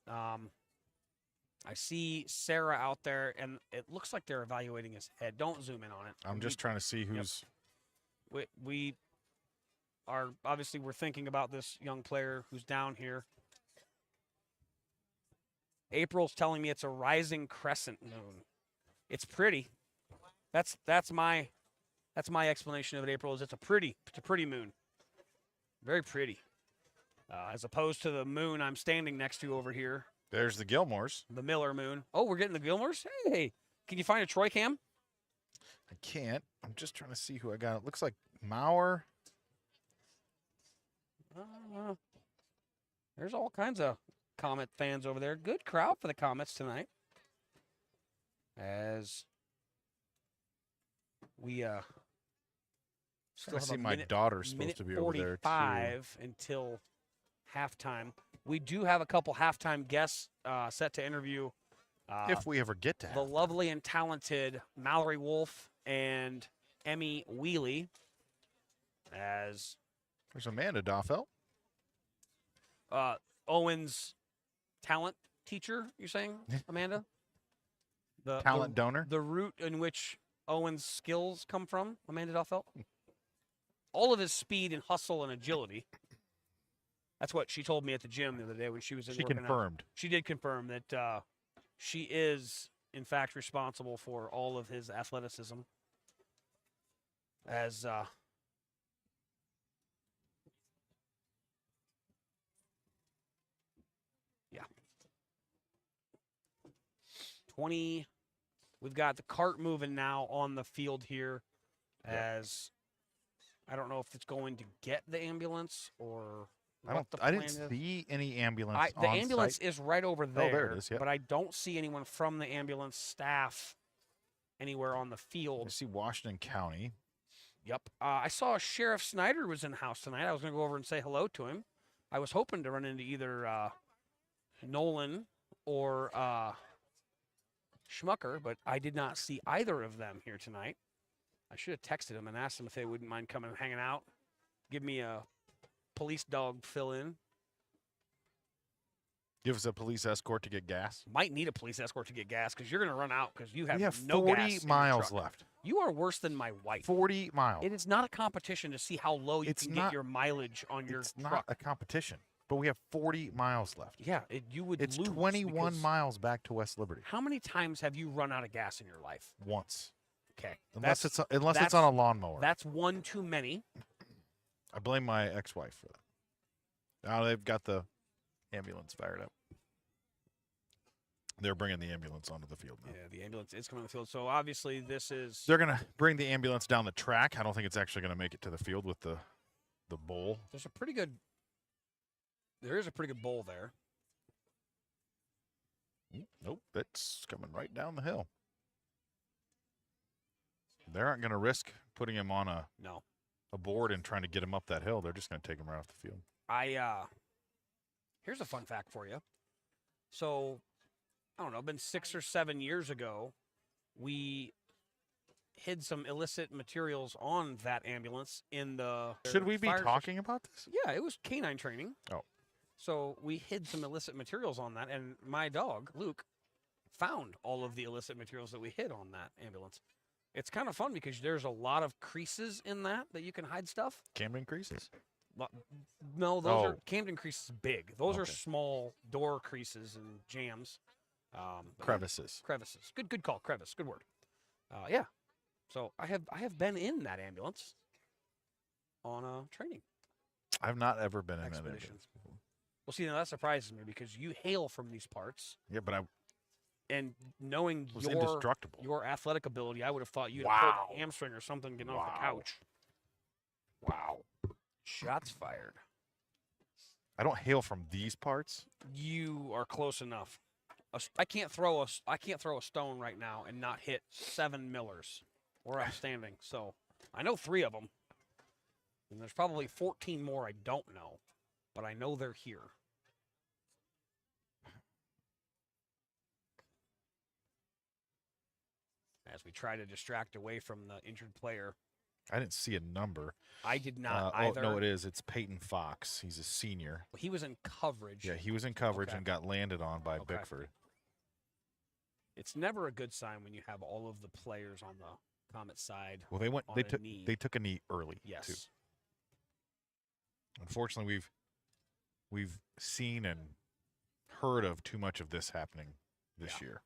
I see Sarah out there, and it looks like they're evaluating his head. Don't zoom in on it. I'm just trying to see who's. We are obviously we're thinking about this young player who's down here. April's telling me it's a rising crescent moon. It's pretty. That's my explanation of it. April is it's a pretty moon. Very pretty. As opposed to the moon I'm standing next to over here. There's the Gilmores. The Miller moon. Oh, we're getting the Gilmores? Hey, can you find a Troy cam? I can't. I'm just trying to see who I got. It looks like Maurer. There's all kinds of Comet fans over there. Good crowd for the Comets tonight. As we still I have see a my minute, daughter's supposed to be over there too. 45 until halftime. We do have a couple halftime guests set to interview. If we ever get to the have. lovely and talented Mallory Wolf and Emmy Wheelie. As There's Amanda Daufelt. Owen's talent teacher, you're saying, Amanda? Talent donor. The route in which Owen's skills come from, Amanda Daufelt? All of his speed and hustle and agility. That's what she told me at the gym the other day when she was in She working out. confirmed. She did confirm that she is, in fact, responsible for all of his athleticism. As yeah. 20. We've got the cart moving now on the field here. As I don't know if it's going to get the ambulance or I didn't see any ambulance The on ambulance site. is right over there. Oh, there it is, yep. But I don't see anyone from the ambulance staff anywhere on the I field. see Washington County. Yep. I saw Sheriff Snyder was in the house tonight. I was going to go over and say hello to him. I was hoping to run into either Nolan or Schmucker, but I did not see either of them here tonight. I should have texted them and asked them if they wouldn't mind coming and hanging out. Give me a police dog fill-in. Give us a police escort to get gas. Might need a police escort to get gas because you're going to run out because you have, We have no 40 gas miles in your truck. left. You are worse than my wife. 40 miles. It is not a competition to see how low you can get your mileage on your It's truck. not a competition, but we have 40 miles left. Yeah, you would It's lose 21 because miles back to West Liberty. How many times have you run out of gas in your life? Once. Okay. Unless it's on a lawnmower. That's one too many. I blame my ex-wife for that. Now they've got the ambulance fired up. They're bringing the ambulance onto the field now. Yeah, the ambulance is coming on the field. So obviously this is. They're going to bring the ambulance down the track. I don't think it's actually going to make it to the field with the bowl. There's a pretty good. There is a pretty good bowl there. Nope, that's coming right down the hill. They aren't going to risk putting him on a board and trying to get him up that hill. They're just going to take him right off the field. Here's a fun fact for you. So, I don't know, been 6 or 7 years ago, we hid some illicit materials on that ambulance in the. Should we be talking about this? Yeah, it was canine training. Oh. So we hid some illicit materials on that, and my dog, Luke, found all of the illicit materials that we hid on that ambulance. It's kind of fun because there's a lot of creases in that you can hide stuff. Camden creases? No, those are Camden creases big. Those are Okay. small door creases and jams. Crevices. Crevices. Good call. Crevice. Good word. Yeah. So I have been in that ambulance on a training I've not ever been in that expedition. ambulance before. Well, see, now that surprises me because you hail from these parts. Yeah, but I And knowing was indestructible. your athletic ability, I would have thought you'd have pulled a hamstring or something getting off the couch. Wow. Shots fired. I don't hail from these parts. You are close enough. I can't throw a stone right now and not hit 7 millers where I'm standing. So I know 3 of them, and there's probably 14 more I don't know, but I know they're here. As we try to distract away from the injured player. I didn't see a number. I did not either. Oh, no, it is. It's Peyton Fox. He's a senior. He was in coverage. Yeah, he was in coverage Okay. and got landed on by Okay. Bickford. It's never a good sign when you have all of the players on the Comet side. Well, they went. on They a took. knee. They took a knee early. Yes. Too. Unfortunately, we've seen and heard of too much of this happening this year.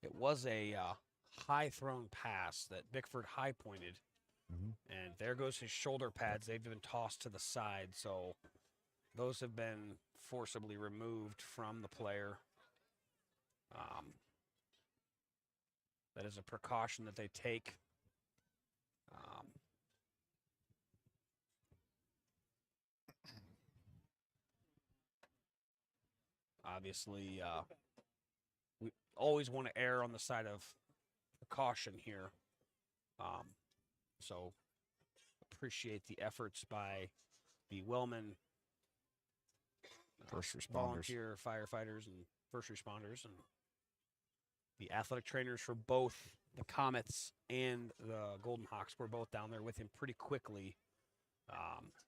It was a high thrown pass that Bickford high pointed. And there goes his shoulder pads. They've been tossed to the side. So those have been forcibly removed from the player. That is a precaution that they take. Obviously, we always want to err on the side of precaution here. So appreciate the efforts by the Wellman First responders. volunteer firefighters and first responders and the athletic trainers for both the Comets and the Golden Hawks were both down there with him pretty quickly.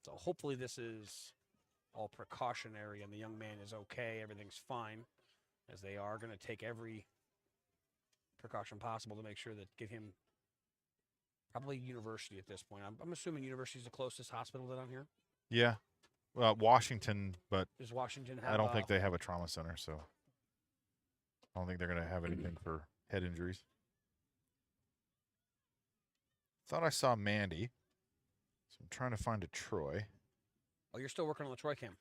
So hopefully this is all precautionary and the young man is okay. Everything's fine, as they are going to take every precaution possible to make sure that get him probably university at this point. I'm assuming university is the closest hospital down here. Yeah. Well, Washington, but Does Washington have I don't think they have a trauma center, so I don't think they're going to have anything for head injuries. Thought I saw Mandy, so I'm trying to find a Troy. Oh, you're still working on the Troy cam.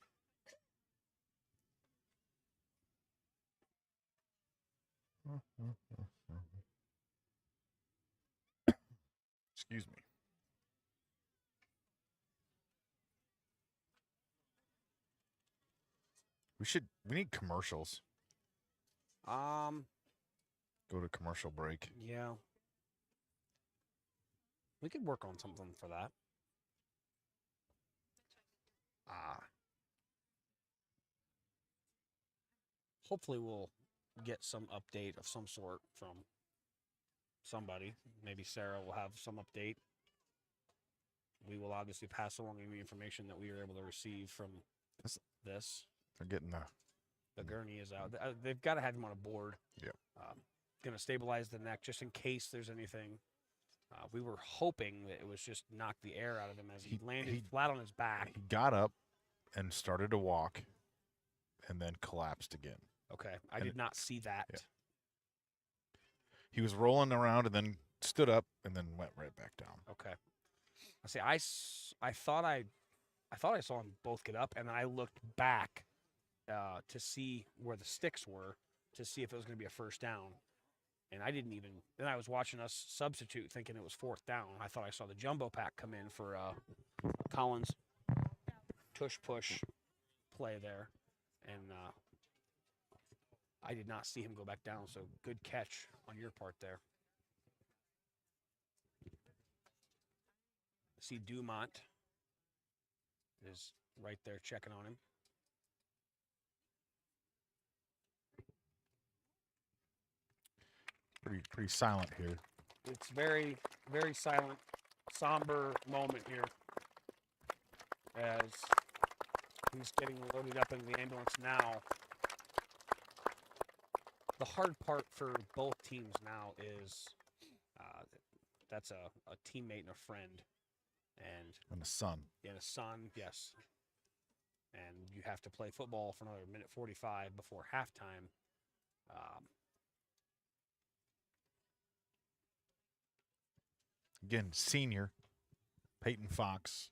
Excuse me. We need commercials. Go to commercial break. Yeah. We could work on something for that. Hopefully we'll get some update of some sort from somebody. Maybe Sarah will have some update. We will obviously pass along any information that we were able to receive from this. They're getting The gurney is out. They've got to have him on a board. Yep. Going to stabilize the neck just in case there's anything. We were hoping that it was just knock the air out of him as he landed flat on his back. He got up and started to walk and then collapsed again. Okay. I did not see that. Yeah. He was rolling around and then stood up and then went right back down. Okay. I thought I saw them both get up, and then I looked back to see where the sticks were to see if it was going to be a first down. And I didn't even. Then I was watching us substitute, thinking it was fourth down. I thought I saw the jumbo pack come in for Collins' tush push play there, and I did not see him go back down. So good catch on your part there. See Dumont is right there checking on him. Pretty silent here. It's very, very silent, somber moment here as he's getting loaded up in the ambulance now. The hard part for both teams now is that's a teammate and a friend. And a son. And a son, yes. And you have to play football for another minute 45 before halftime. Again, senior Peyton Fox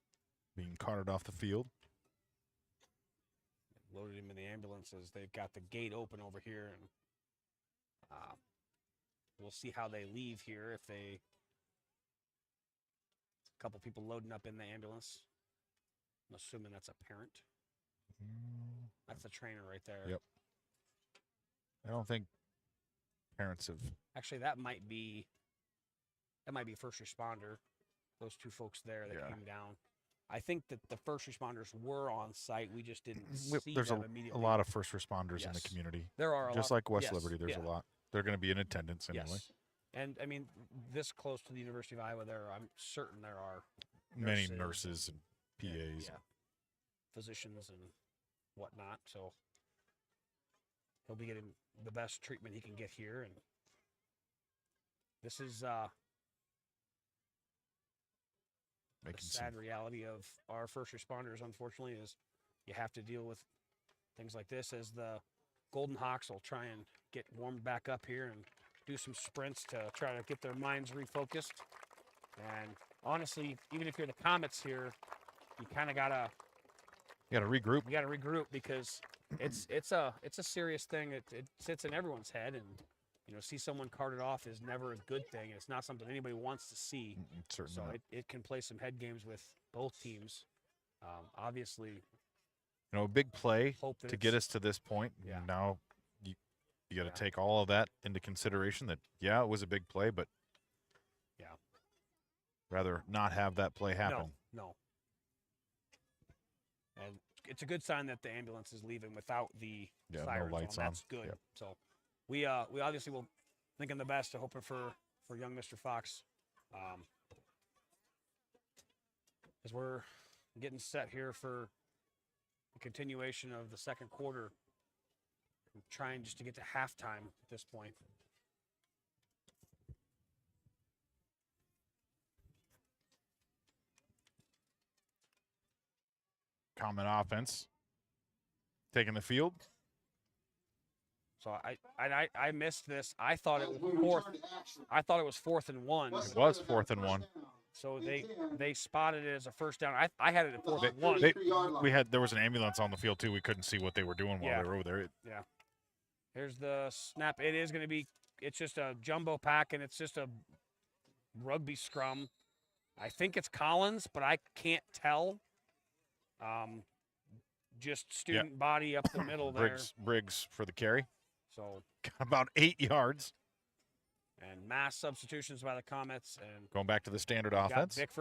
being carted off the field. Loaded him in the ambulances. They've got the gate open over here, and we'll see how they leave here. If they, a couple people loading up in the ambulance. I'm assuming that's a parent. That's the trainer right there. Yep. I don't think parents have. Actually, that might be first responder. Those two folks there that came down. I think that the first responders were on site. We just didn't see There's them a immediately. lot of first responders in the community. There are a just lot. like West Yes. Liberty. There's a lot. They're going to be in attendance anyway. Yes. And I mean, this close to the University of Iowa, I'm certain there are many nurses and PAs. Physicians and whatnot. So he'll be getting the best treatment he can get here. And this is the sad reality of our first responders, unfortunately, is you have to deal with things like this as the Golden Hawks will try and get warmed back up here and do some sprints to try to get their minds refocused. And honestly, even if you're the Comets here, you kind of gotta regroup. You gotta regroup because it's a serious thing. It sits in everyone's head, and see someone carted off is never a good thing. It's not something anybody wants to see. Certainly so not. it can play some head games with both teams. Obviously, a big play to get us to this point. Yeah. Now you got to take all of that into consideration. That it was a big play, but rather not have that play happen. No. And it's a good sign that the ambulance is leaving without the sirens no lights on. That's good. Yep. So we obviously will thinking the best, hoping for young Mr. Fox. As we're getting set here for the continuation of the second quarter, I'm trying just to get to halftime at this point. Comet offense taking the field. So I missed this. I thought it was fourth. I thought it was 4th and 1. It was 4th and 1. So they spotted it as a first down. I had it at 4th and 1. There was an ambulance on the field too. We couldn't see what they were doing while they were over there. Yeah. Here's the snap. It is going to be. It's just a jumbo pack, and it's just a rugby scrum. I think it's Collins, but I can't tell. Just student body up the middle there. Briggs for the carry. So Got about 8 yards. and mass substitutions by the Comets and Going back to the standard got offense. Bickford